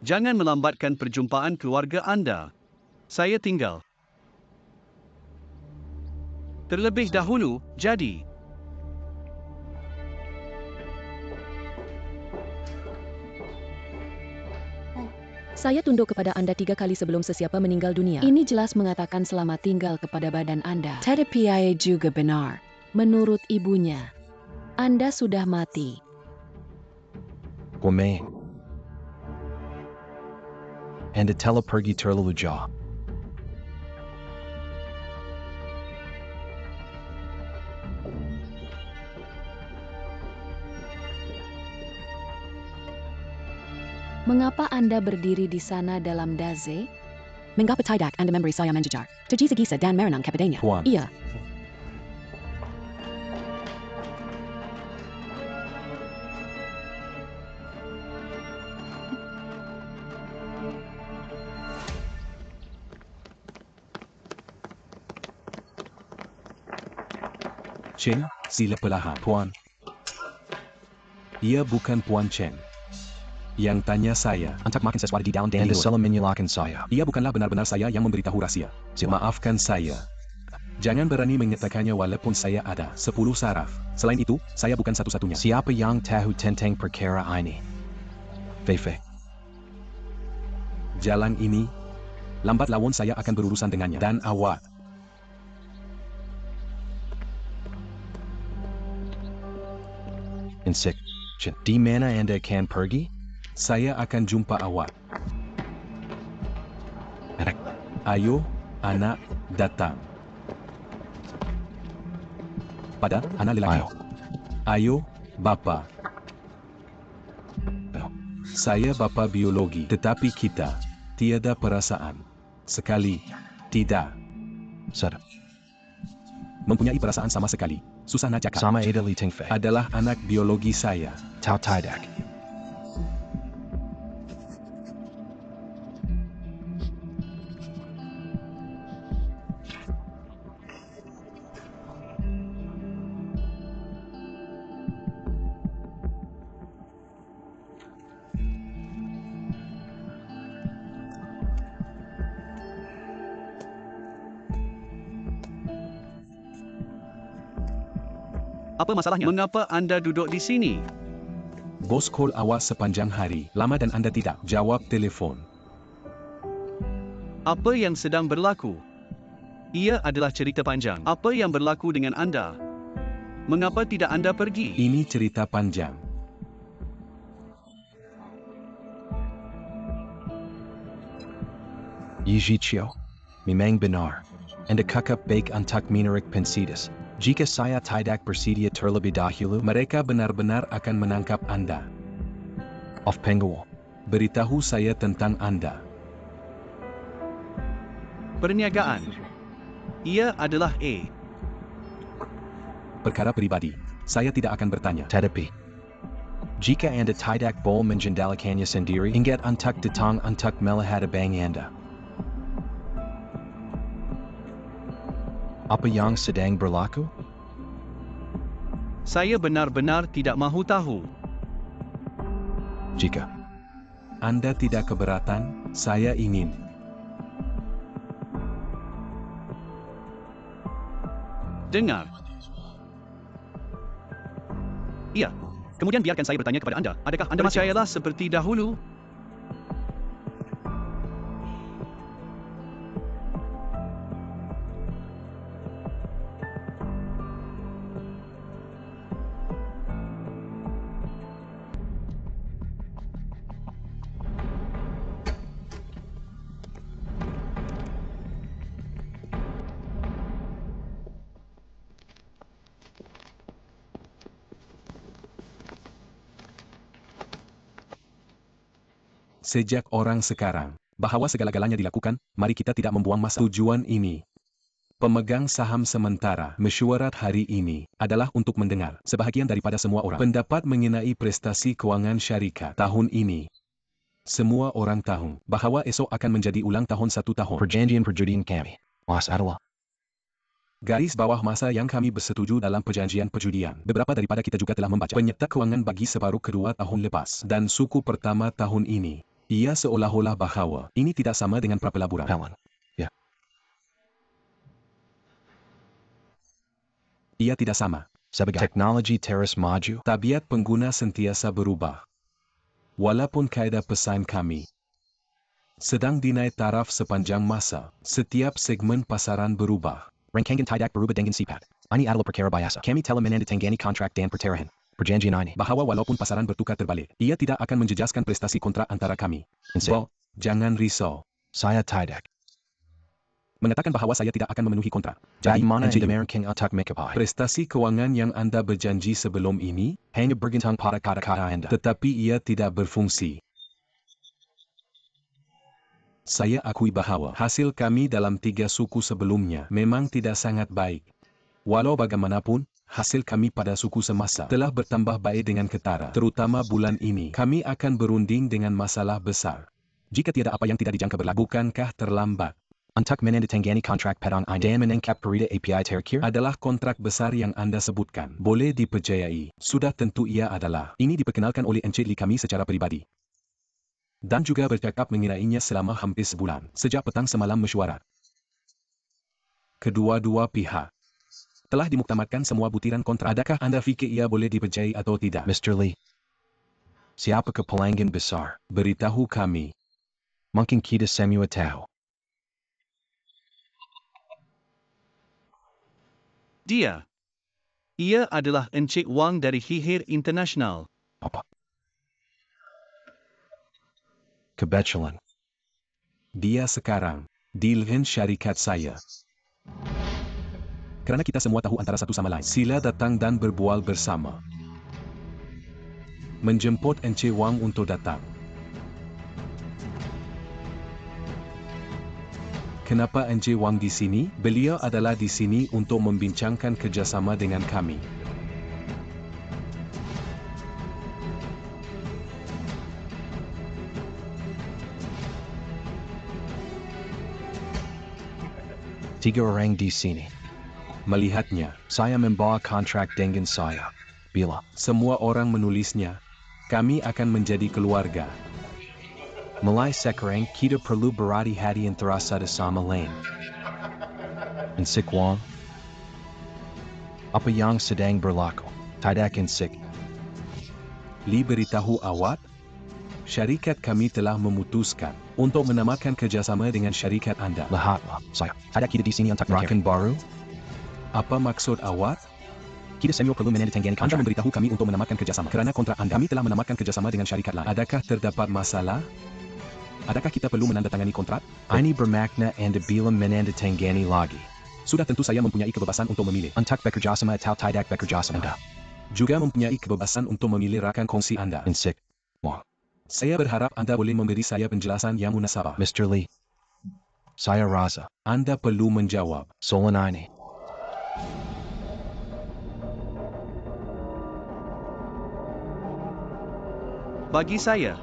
Jangan melambatkan perjumpaan keluarga anda. Saya tinggal. Terlebih dahulu, jadi. saya tunduk kepada Anda 3 kali sebelum sesiapa meninggal dunia. Ini jelas mengatakan selamat tinggal kepada badan Anda. Tetapi ia juga benar. Menurut ibunya, Anda sudah mati. Gome. Anda telah pergi terlalu jauh. Mengapa Anda berdiri di sana dalam daze? Mengapa tidak Anda memberi saya menjejar? Tergisa-gisa dan merenang kepadanya. Puan. Iya. Chen, sila perlahan, Puan. Ia bukan Puan Chen. Yang tanya saya, Untuk makan sesuatu di dalam dan Anda di luar. salah menyalahkan saya. Ia bukanlah benar-benar saya yang memberitahu rahasia. Maafkan saya. Jangan berani menyatakannya walaupun saya ada 10 saraf. Selain itu, saya bukan satu-satunya. Siapa yang tahu tentang perkara ini? Fefe. Jalan ini, Lambat laun saya akan berurusan dengannya. dan awak. Insek. Di mana Anda akan pergi? Saya akan jumpa awak. Ayo, anak, datang. Pada anak lelaki. Ayo, bapa. Saya bapa biologi, tetapi kita tiada perasaan. Sekali, tidak. Sadar. Mempunyai perasaan sama sekali. Susah nak cakap. Sama Ada Li Tingfei. Adalah anak biologi saya. Tao Tidak. Apa masalahnya? Mengapa anda duduk di sini? Bos call awak sepanjang hari. Lama dan anda tidak jawab telefon. Apa yang sedang berlaku? Ia adalah cerita panjang. Apa yang berlaku dengan anda? Mengapa tidak anda pergi? Ini cerita panjang. Yi Ziqiu. Memang benar. Anda kakap baik untuk menarik pensidas. Jika saya tidak bersedia terlebih dahulu, Mereka benar-benar akan menangkap anda. Of Penguo. Beritahu saya tentang anda. Perniagaan. Ia adalah A. Perkara pribadi. Saya tidak akan bertanya. Tetapi, jika Anda tidak boleh mengendalikannya sendiri, ingat untuk datang untuk melihat abang Anda. Apa yang sedang berlaku? Saya benar-benar tidak mahu tahu. Jika Anda tidak keberatan, saya ingin. Dengar. Iya. Kemudian biarkan saya bertanya kepada anda. Adakah anda percayalah seperti dahulu? Sejak orang sekarang, bahwa segala-galanya dilakukan, mari kita tidak membuang masa. Tujuan ini. Pemegang saham sementara mesyuarat hari ini adalah untuk mendengar sebahagian daripada semua orang pendapat mengenai prestasi keuangan syarikat tahun ini. Semua orang tahu bahwa esok akan menjadi ulang tahun 1 tahun. perjanjian perjudian kami. Was adalah Garis bawah masa yang kami bersetuju dalam perjanjian perjudian. Beberapa daripada kita juga telah membaca penyerta keuangan bagi separuh kedua tahun lepas dan suku pertama tahun ini. Ia seolah-olah bahwa ini tidak sama dengan prapelaburan. Pelon. Ya. Ia tidak sama. Sebagai teknologi terus maju, Tabiat pengguna sentiasa berubah. Walaupun kaedah pesan kami sedang dinaik taraf sepanjang masa, setiap segmen pasaran berubah. rangkaian tidak berubah dengan sifat. Ini adalah perkara biasa. Kami telah menandatangani kontrak dan perterahan. Perjanjian ini. Bahwa walaupun pasaran bertukar terbalik, ia tidak akan menjejaskan prestasi kontrak antara kami. Bo, jangan risau. Saya tidak. Mengatakan bahwa saya tidak akan memenuhi kontrak. Bagaimana NJU, Anda merancang untuk mencapai prestasi keuangan yang Anda berjanji sebelum ini hanya bergantung pada kata-kata Anda. tetapi ia tidak berfungsi. Saya akui bahwa hasil kami dalam 3 suku sebelumnya memang tidak sangat baik. Walau bagaimanapun, hasil kami pada suku semasa telah bertambah baik dengan ketara. Terutama bulan ini, kami akan berunding dengan masalah besar. Jika tiada apa yang tidak dijangka berlaku, bukankah terlambat? Untuk menandatangani kontrak pedang ini dan menangkap perida API terakhir Adalah kontrak besar yang Anda sebutkan. Boleh dipercayai. Sudah tentu ia adalah. Ini diperkenalkan oleh Encik Li kami secara pribadi. Dan juga bercakap mengenainya selama hampir sebulan. Sejak petang semalam mesyuarat. Kedua-dua pihak telah dimuktamadkan semua butiran kontrak. Adakah Anda fikir ia boleh dipercayai atau tidak? Mr. Lee. Siapakah pelanggan besar? Beritahu kami. Mungkin kita semua tahu. Dia. Ia adalah Encik Wang dari Hihir International. Apa? Kebetulan. Dia sekarang di lengan syarikat saya. Kerana kita semua tahu antara satu sama lain. Sila datang dan berbual bersama. Menjemput Encik Wang untuk datang. Kenapa Encik Wang di sini? Beliau adalah di sini untuk membincangkan kerjasama dengan kami. Tiga orang di sini. Melihatnya, Saya membawa kontrak dengan saya. Bila semua orang menulisnya, kami akan menjadi keluarga. mulai sekarang kita perlu berhati-hati antara satu sama lain. Encik Wang, apa yang sedang berlaku? Tidak Encik. Li beritahu awak, syarikat kami telah memutuskan untuk menamakan kerjasama dengan syarikat anda. Lihatlah, saya tidak kita di sini untuk mencari baru. Apa maksud awak? Kita semua perlu menandatangani Anda kontrak. memberitahu kami untuk menamakan kerjasama. Kerana kontrak anda, kami telah menamakan kerjasama dengan syarikat lain. Adakah terdapat masalah? Adakah kita perlu menandatangani kontrak? Ini bermakna Anda bila menandatangani lagi. Sudah tentu saya mempunyai kebebasan untuk memilih. Untuk bekerjasama atau tidak bekerjasama. Anda juga mempunyai kebebasan untuk memilih rakan kongsi anda. Encik Wang. Saya berharap anda boleh memberi saya penjelasan yang munasabah. Mr. Lee. Saya rasa Anda perlu menjawab. soalan ini. Bagi saya,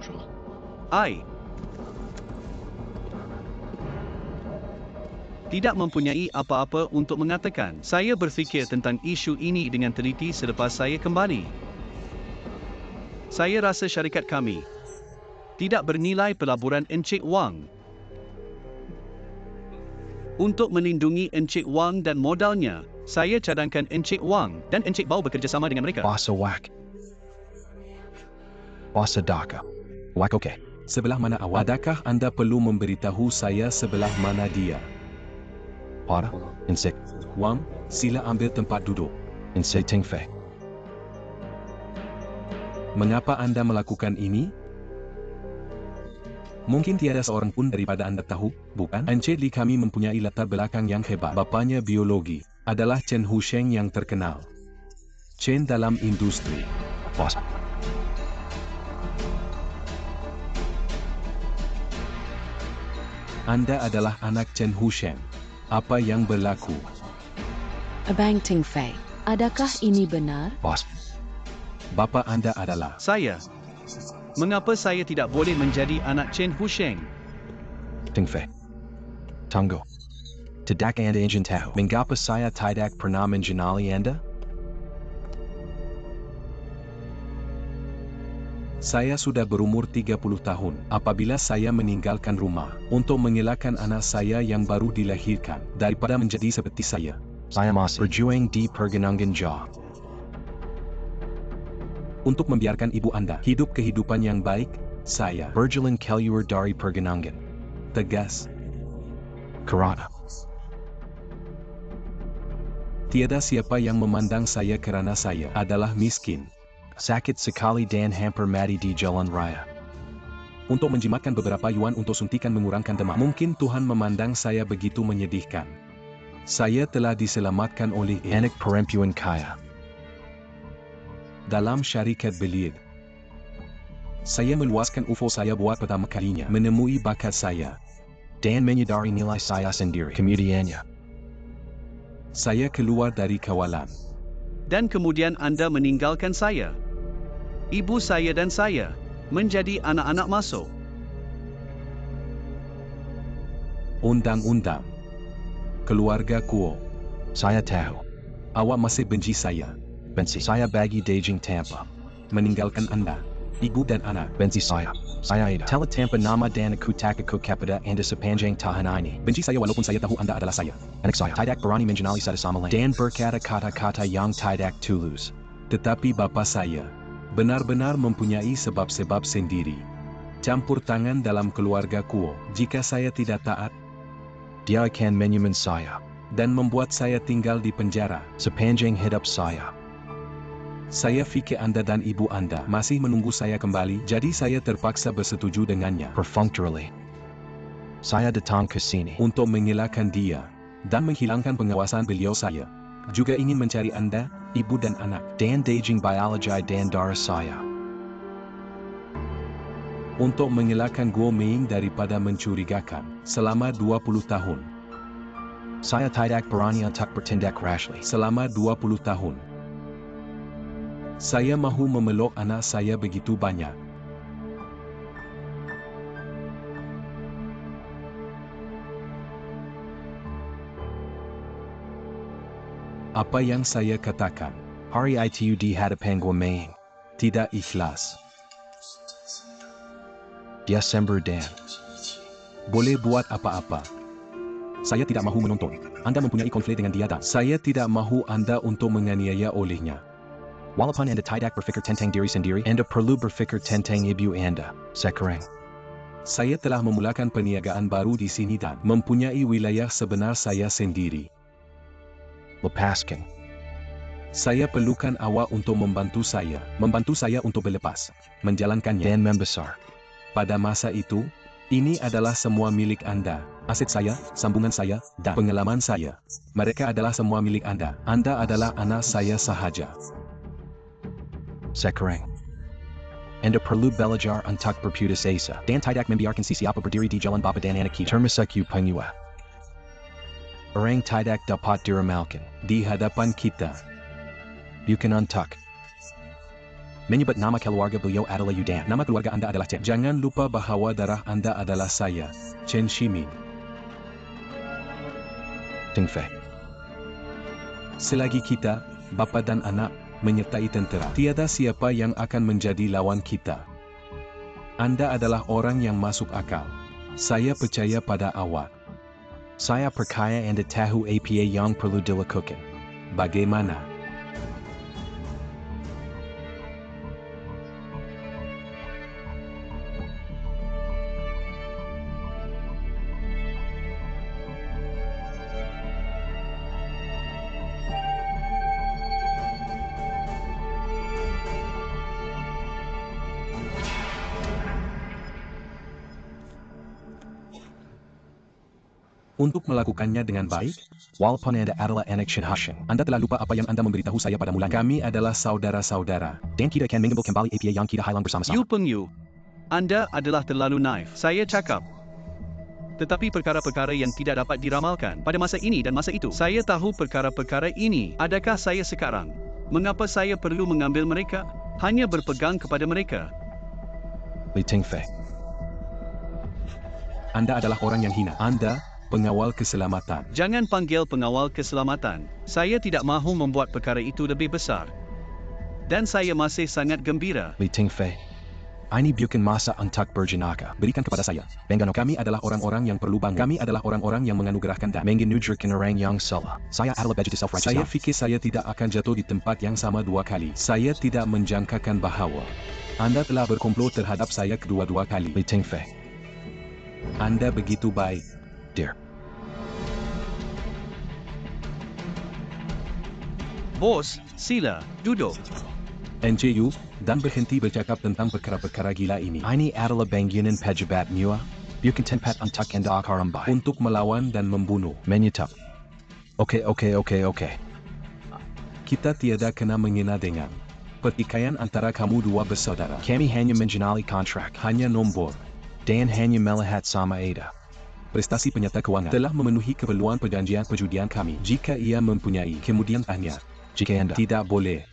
tidak mempunyai apa-apa untuk mengatakan. Saya berfikir tentang isu ini dengan teliti selepas saya kembali. Saya rasa syarikat kami tidak bernilai pelaburan Encik Wang. Untuk melindungi Encik Wang dan modalnya, saya cadangkan Encik Wang dan Encik Bao bekerjasama dengan mereka. Bahasa Wak. Bahasa Dhaka. Wak okey. Sebelah mana awak? Adakah anda perlu memberitahu saya sebelah mana dia? Pada Encik Wang, sila ambil tempat duduk. Encik Ting Fei. Mengapa anda melakukan ini? Mungkin tiada seorang pun daripada anda tahu, bukan? Encik Li kami mempunyai latar belakang yang hebat. Bapanya biologi, adalah Chen Husheng yang terkenal. Chen dalam industri. Bos. Anda adalah anak Chen Husheng. Apa yang berlaku? Abang Ting Fei, adakah ini benar? Bos. Bapa anda adalah Saya. Mengapa saya tidak boleh menjadi anak Chen Husheng? Ting Fei. Tunggu. Tidak Anda ingin tahu mengapa saya tidak pernah mengenali Anda? Saya sudah berumur 30 tahun apabila saya meninggalkan rumah untuk mengelakkan anak saya yang baru dilahirkan daripada menjadi seperti saya. Saya masih berjuang di pergunungan Jawa. Untuk membiarkan ibu anda hidup kehidupan yang baik, saya Berjalan keluar dari pergunungan. tegas. Kerana Tiada siapa yang memandang saya kerana saya adalah miskin. sakit sekali dan hampir mati di jalan raya. Untuk menjimatkan beberapa yuan untuk suntikan mengurangkan demam. Mungkin Tuhan memandang saya begitu menyedihkan. Saya telah diselamatkan oleh Anak perempuan kaya. dalam syarikat belir. Saya meluaskan UFO saya buat pertama kalinya menemui bakat saya. Dan menyadari nilai saya sendiri. Kemudiannya. Saya keluar dari kawalan. Dan kemudian Anda meninggalkan saya. Ibu saya dan saya menjadi anak-anak masuk. Undang-undang. Keluarga kuo. Saya tahu. Awak masih benci saya. Benci saya bagi Beijing Tampa. Meninggalkan anda, ibu dan anak. Benci saya. Saya ida. Tela Tampa nama dan aku tak aku kepada Anda sepanjang tahun ini. Benci saya walaupun saya tahu anda adalah saya. Anak saya tidak berani mengenali satu sama lain. Dan berkata kata-kata yang tidak tulus. Tetapi bapa saya benar-benar mempunyai sebab-sebab sendiri. Campur tangan dalam keluarga kuo jika saya tidak taat Dia akan menyuman saya. dan membuat saya tinggal di penjara. Sepanjang hidup saya. Saya fikir anda dan ibu anda masih menunggu saya kembali, jadi saya terpaksa bersetuju dengannya Perfunctorily. Saya datang ke sini. untuk mengelakkan dia dan menghilangkan pengawasan beliau. Saya juga ingin mencari anda, ibu dan anak. Dan Beijing biologi dan darah saya. Untuk mengelakkan Guo Ming daripada mencurigakan selama 20 tahun. Saya tidak berani untuk bertindak rashly. Selama 20 tahun. Saya mahu memeluk anak saya begitu banyak. Apa yang saya katakan? Hari itu di hadapan main. Tidak ikhlas. Desember dan. Boleh buat apa-apa. Saya tidak mahu menonton. Anda mempunyai konflik dengan dia dan Saya tidak mahu Anda untuk menganiaya olehnya. walaupun Anda tidak berfikir tentang diri sendiri, Anda perlu berfikir tentang ibu Anda. Sekarang. Saya telah memulakan perniagaan baru di sini dan mempunyai wilayah sebenar saya sendiri. Lepaskan. Saya perlukan awak untuk membantu saya untuk berlepas, menjalankannya. Dan membesar. Pada masa itu, ini adalah semua milik Anda. Aset saya, sambungan saya, dan pengalaman saya. Mereka adalah semua milik Anda. Anda adalah anak saya sahaja. Sekarang. Anda perlu belajar untuk berputus asa. Dan tidak membiarkan siapa berdiri di jalan bapa dan anak kita. Termasuk pengua. Orang tidak dapat diramalkan. Di hadapan kita. Bukan untuk menyebut nama keluarga beliau adalah Yudan. Nama keluarga Anda adalah Chen. Jangan lupa bahawa darah Anda adalah saya, Chen Shimin. Ting Fei. Selagi kita, bapa dan anak, menyertai tentera, tiada siapa yang akan menjadi lawan kita. Anda adalah orang yang masuk akal. Saya percaya pada awak. Saya percaya Anda tahu apa yang perlu dilakukan. Bagaimana? Untuk melakukannya dengan baik, Walaupun Anda adalah anak Shin Hashim, Anda telah lupa apa yang Anda memberitahu saya pada mulanya. kami adalah saudara-saudara. Dan kita akan mengambil kembali apa yang kita hilang bersama-sama. You Peng Yu. Anda adalah terlalu naif. Saya cakap. Tetapi perkara-perkara yang tidak dapat diramalkan pada masa ini dan masa itu. Saya tahu perkara-perkara ini. Adakah saya sekarang? Mengapa saya perlu mengambil mereka? Hanya berpegang kepada mereka. Li Ting Fei. Anda adalah orang yang hina. Anda, pengawal keselamatan. Jangan panggil pengawal keselamatan. Saya tidak mahu membuat perkara itu lebih besar. Dan saya masih sangat gembira. Li Ting Fei. Ini bukan masa untuk berjenaka. Berikan kepada saya. Bengano Kami adalah orang-orang yang perlu bangga. Kami adalah orang-orang yang menganugerahkan dan mengenujerkan orang yang salah. Saya adalah baju self-righteous. Saya fikir saya tidak akan jatuh di tempat yang sama dua kali. Saya tidak menjangkakan bahawa Anda telah berkomplot terhadap saya kedua-dua kali. Li Ting Fei. Anda begitu baik. Dear. Bos, sila, duduk. NJU, dan berhenti bercakap tentang perkara-perkara gila ini. Ini adalah bangunan pejabat mua. Bukan tempat untuk Anda akarambai. Untuk melawan dan membunuh. Menyetap. Oke. Kita tiada kena menghina dengan pertikaian antara kamu dua bersaudara. Kami hanya mengenali kontrak. Hanya nombor. Dan hanya melihat sama Ada. Prestasi penyata keuangan telah memenuhi keperluan perjanjian perjudian kami. Jika ia mempunyai, kemudian tanya. Jika Anda Tidak boleh.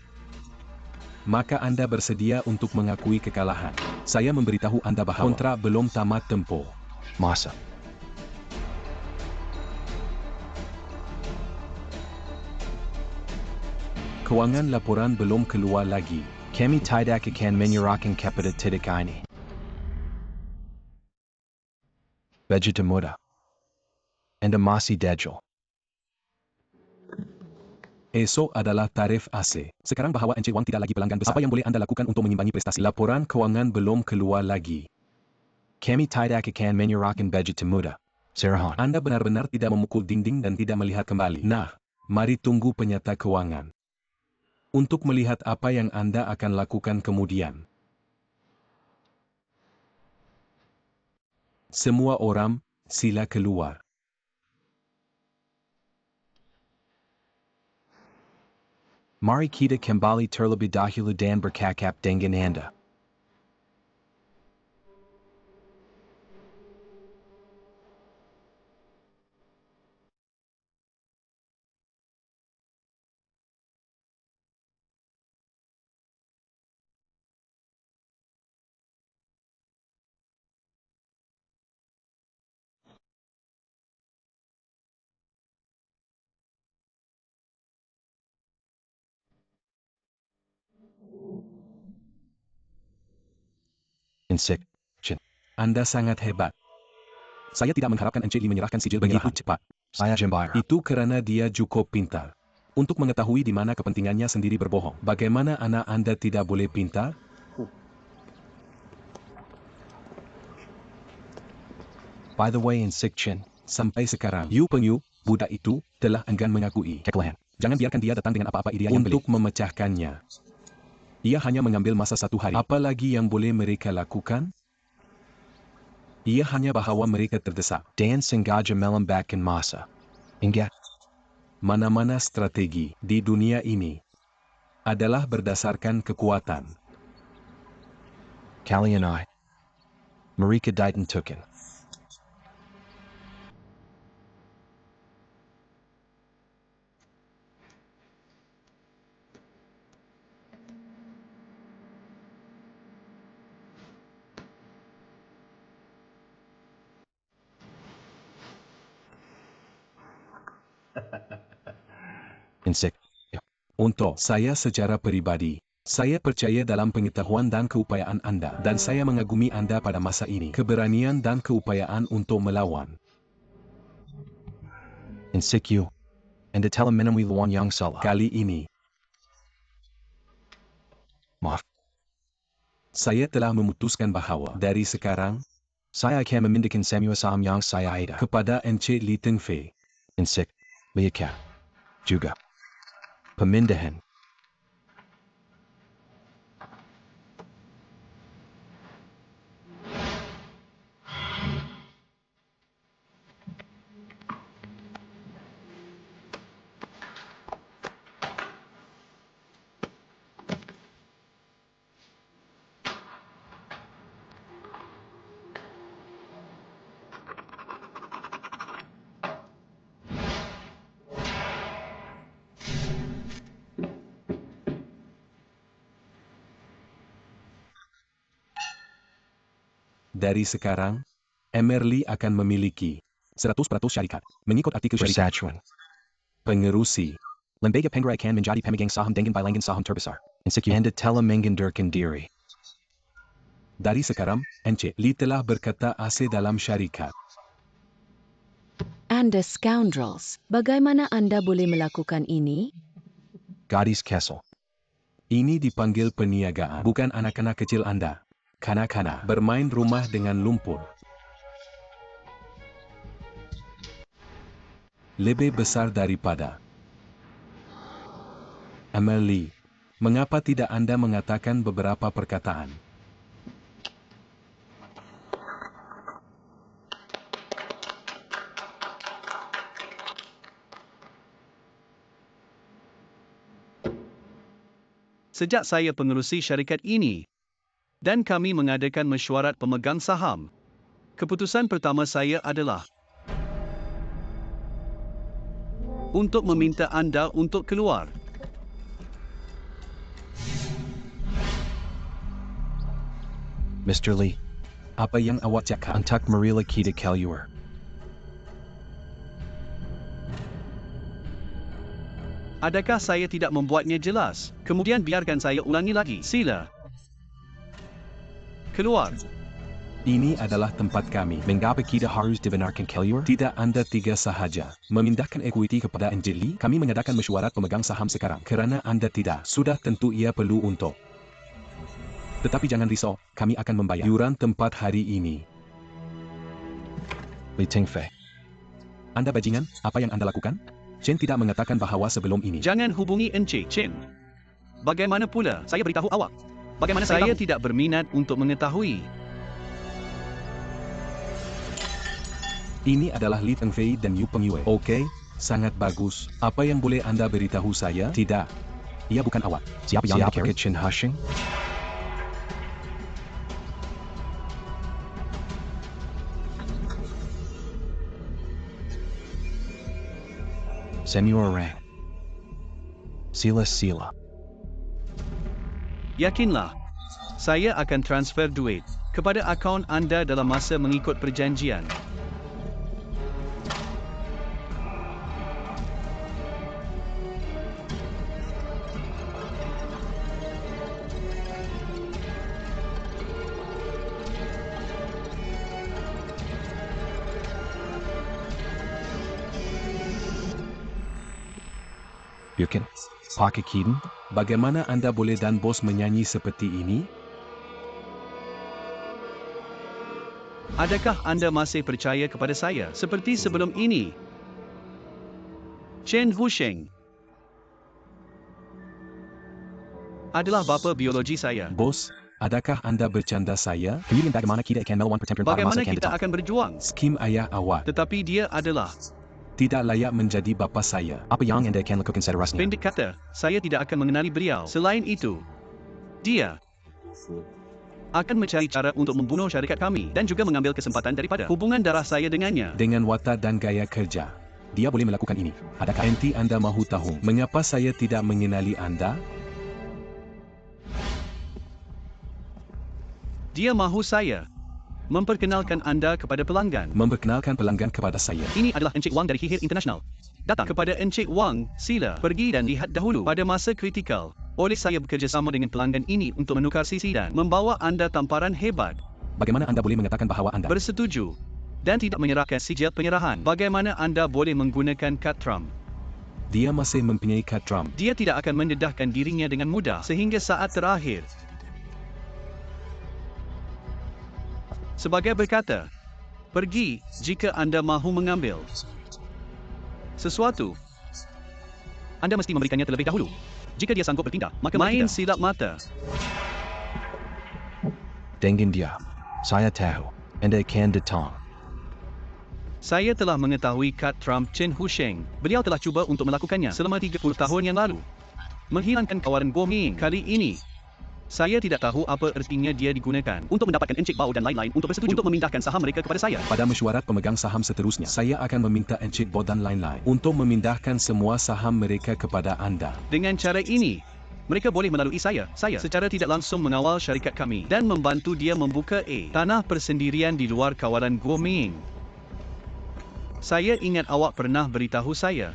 Maka Anda bersedia untuk mengakui kekalahan. Saya memberitahu Anda bahawa kontrak belum tamat tempoh. masa. Keuangan laporan belum keluar lagi. Kami tidak akan menyerahkan kepada titik ini. Begitu mudah. Anda masih dajjal. Esok adalah tarikh AC. Sekarang bahawa Encik Wang tidak lagi pelanggan besar. Apa yang boleh Anda lakukan untuk mengimbangi prestasi? Laporan keuangan belum keluar lagi. Kami tidak akan menyerahkan begitu mudah. Serahan. Anda benar-benar tidak memukul dinding dan tidak melihat kembali. Nah, mari tunggu penyata keuangan. Untuk melihat apa yang Anda akan lakukan kemudian. Semua orang, sila keluar. Mari kita kembali terlebih dahulu dan bercakap dengan Anda. Insection. Anda sangat hebat. Saya tidak mengharapkan Encik Lee menyerahkan sijil begitu cepat. Saya Jembira. Itu kerana dia cukup pintar. Untuk mengetahui di mana kepentingannya sendiri berbohong. Bagaimana anak Anda tidak boleh pintar? By the way, Insection. Sampai sekarang, Yu Pengyu, budak itu, telah enggan mengakui. Kekelahan. Jangan biarkan dia datang dengan apa-apa idea yang pelik. Untuk memecahkannya. Ia hanya mengambil masa 1 hari. Apa lagi yang boleh mereka lakukan? Ia hanya bahawa mereka terdesak. Dan sengaja melembabkan masa. Ingat. Mana-mana strategi di dunia ini adalah berdasarkan kekuatan. Kalian I. Mereka ditentukan. Insect. Untuk saya secara peribadi, saya percaya dalam pengetahuan dan keupayaan Anda dan saya mengagumi Anda pada masa ini. Keberanian dan keupayaan untuk melawan. Insect you. And to tell him menemui luan yang salah. Kali ini, Maaf. saya telah memutuskan bahawa dari sekarang, Saya akan memindahkan semua saham yang saya ada. kepada Encik Lee Teng Fei. Insect. Lihat. Juga. Pemindahan. Dari sekarang, Emerly akan memiliki 100% syarikat. Mengikut artikel syarikat, Persatuan. pengerusi, Lembaga Penggerak akan menjadi pemegang saham dengan bilangan saham terbesar. Insect Anda telah mengundurkan diri. dari sekarang, Encik Lee telah berkata ase dalam syarikat. Anda scoundrels, bagaimana Anda boleh melakukan ini? Gadis Kessel. Ini dipanggil perniagaan, bukan anak-anak kecil Anda. Kanak-kanak bermain rumah dengan lumpur. Lebih besar daripada Emily. Mengapa tidak Anda mengatakan beberapa perkataan? Sejak saya pengerusi syarikat ini dan kami mengadakan mesyuarat pemegang saham, keputusan pertama saya adalah untuk meminta anda untuk keluar. Mr. Lee. Apa yang awak cakap? Untuk Marila kita keluar. Adakah saya tidak membuatnya jelas? Kemudian biarkan saya ulangi lagi. Sila. Keluar. Ini adalah tempat kami. Mengapa kita harus dibenarkan keluar? Tidak Anda tiga sahaja. Memindahkan ekuiti kepada Encik Lee, kami mengadakan mesyuarat pemegang saham sekarang. Kerana Anda tidak, sudah tentu ia perlu untuk. Tetapi jangan risau, kami akan membayar yuran tempat hari ini. Lee Teng Fei. Anda bajingan, apa yang Anda lakukan? Chen tidak mengatakan bahawa sebelum ini. Jangan hubungi Encik Chen. Bagaimana pula? Saya beritahu awak. Bagaimana saya tahu? tidak berminat untuk mengetahui. Ini adalah Lee Teng Fei dan Yu Pengyue. Okey, sangat bagus. Apa yang boleh Anda beritahu saya? Tidak. Ia bukan awak. Siapa yang ke Chen Hushing? Semua orang. Sila. Yakinlah, saya akan transfer duit kepada akaun anda dalam masa mengikut perjanjian. Yukin? Pakai Kiden? Bagaimana anda boleh dan bos menyanyi seperti ini? Adakah anda masih percaya kepada saya seperti sebelum ini? Chen Husheng adalah bapa biologi saya. Bos, adakah anda bercanda saya? Kemudian bagaimana kita akan melawan pertempuran pada masa Bagaimana akan kita datang? akan berjuang? Skim ayah awak Tetapi dia adalah tidak layak menjadi bapa saya. Apa yang anda akan lakukan seterusnya? pendek kata, saya tidak akan mengenali beliau. Selain itu, dia akan mencari cara untuk membunuh syarikat kami dan juga mengambil kesempatan daripada hubungan darah saya dengannya. Dengan watak dan gaya kerja. Dia boleh melakukan ini. Adakah? Enti anda mahu tahu mengapa saya tidak mengenali anda? Dia mahu saya memperkenalkan anda kepada pelanggan. Memperkenalkan pelanggan kepada saya. Ini adalah Encik Wang dari Hihir International. Datang kepada Encik Wang, sila pergi dan lihat dahulu pada masa kritikal. Oleh saya bekerjasama dengan pelanggan ini untuk menukar sisi dan membawa anda tamparan hebat. Bagaimana anda boleh mengatakan bahawa anda Bersetuju dan tidak menyerahkan sijil penyerahan. Bagaimana anda boleh menggunakan kad Trump? Dia masih mempunyai kad Trump. Dia tidak akan mendedahkan dirinya dengan mudah sehingga saat terakhir. Sebagai berkata, pergi jika anda mahu mengambil sesuatu. Anda mesti memberikannya terlebih dahulu. Jika dia sanggup bertindak, maka main silap mata. dengan dia? Saya tahu. Anda akan datang. Saya telah mengetahui kad Trump Chen Husheng. Beliau telah cuba untuk melakukannya selama 30 tahun yang lalu. Menghilangkan kawalan Guoming kali ini. Saya tidak tahu apa ertinya dia digunakan untuk mendapatkan Encik Bao dan lain-lain untuk bersetuju untuk memindahkan saham mereka kepada saya. Pada mesyuarat pemegang saham seterusnya, saya akan meminta Encik Bo dan lain-lain untuk memindahkan semua saham mereka kepada anda. Dengan cara ini, mereka boleh melalui saya secara tidak langsung mengawal syarikat kami dan membantu dia membuka tanah persendirian di luar kawalan Guoming. Saya ingat awak pernah beritahu saya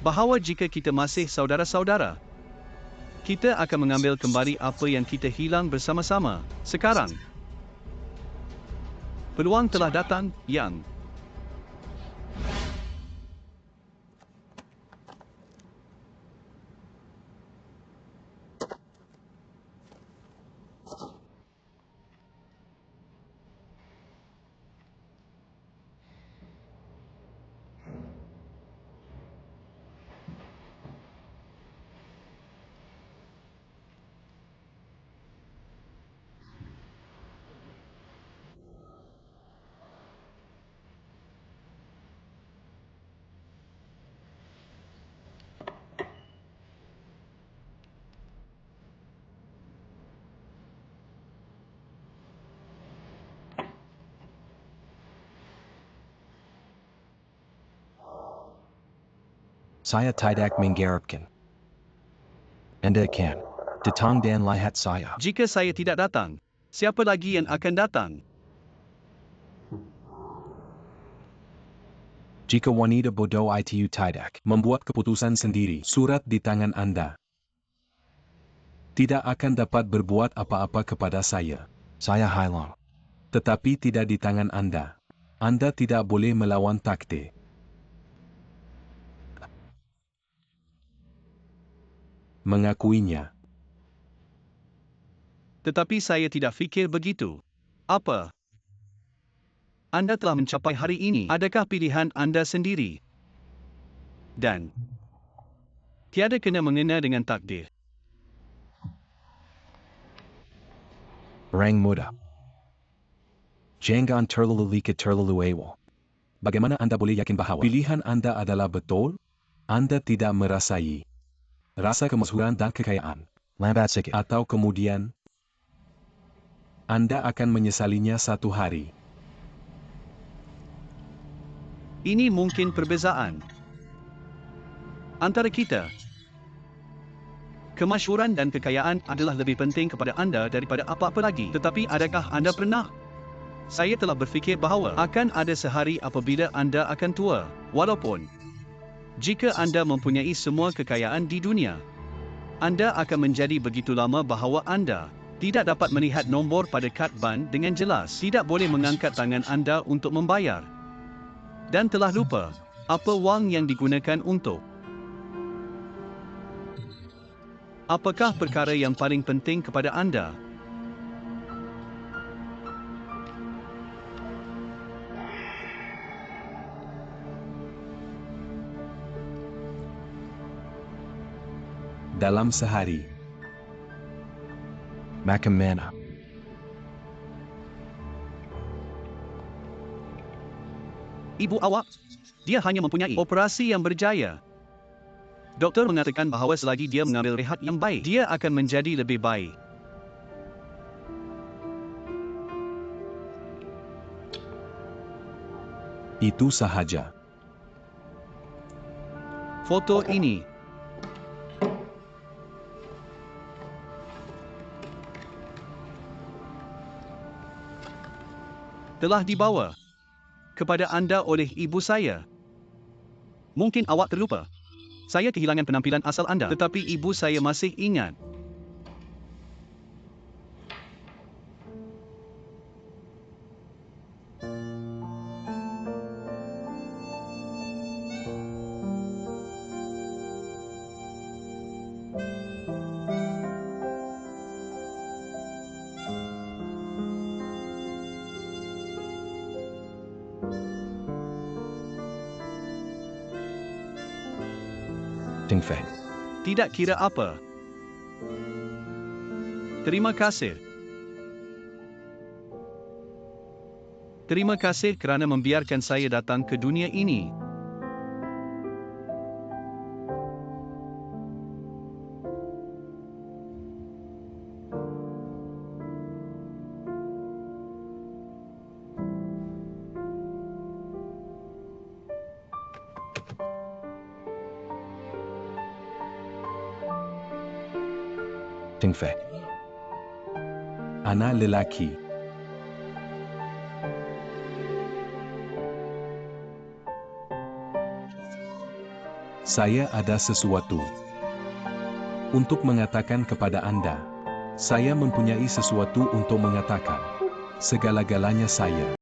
bahawa jika kita masih saudara-saudara, kita akan mengambil kembali apa yang kita hilang bersama-sama. Sekarang, peluang telah datang, Yang. Saya tidak mengharapkan. Anda akan datang dan lihat saya. Jika saya tidak datang, siapa lagi yang akan datang? Jika wanita bodoh itu tidak membuat keputusan sendiri, surat di tangan anda tidak akan dapat berbuat apa-apa kepada saya. Saya hilang. Tetapi tidak di tangan anda. Anda tidak boleh melawan takdir. Mengakuinya. Tetapi saya tidak fikir begitu. Apa? Anda telah mencapai hari ini. Adakah pilihan anda sendiri? Dan tiada kena mengena dengan takdir. Orang muda. Jangan terlalu likat terlalu awal. Bagaimana anda boleh yakin bahawa pilihan anda adalah betul? Anda tidak merasai rasa kemasyhuran dan kekayaan. Lambat sikit. Atau kemudian anda akan menyesalinya satu hari. Ini mungkin perbezaan antara kita. Kemasyhuran dan kekayaan adalah lebih penting kepada anda daripada apa-apa lagi. Tetapi adakah anda pernah? Saya telah berfikir bahawa akan ada sehari apabila anda akan tua. Walaupun jika anda mempunyai semua kekayaan di dunia, anda akan menjadi begitu lama bahawa anda tidak dapat melihat nombor pada kad ban dengan jelas, tidak boleh mengangkat tangan anda untuk membayar, dan telah lupa apa wang yang digunakan untuk Apakah perkara yang paling penting kepada anda? Dalam sehari. Macamana. Ibu awak, dia hanya mempunyai operasi yang berjaya. Doktor mengatakan bahawa selagi dia mengambil rehat yang baik, dia akan menjadi lebih baik. Itu sahaja. Foto ini. Telah dibawa kepada anda oleh ibu saya. Mungkin awak terlupa. Saya kehilangan penampilan asal anda, tetapi ibu saya masih ingat. Ting Fei. Tidak kira apa. Terima kasih. Terima kasih kerana membiarkan saya datang ke dunia ini. Ting Fei. Anak lelaki. Saya ada sesuatu untuk mengatakan kepada anda. Saya mempunyai sesuatu untuk mengatakan. Segala-galanya saya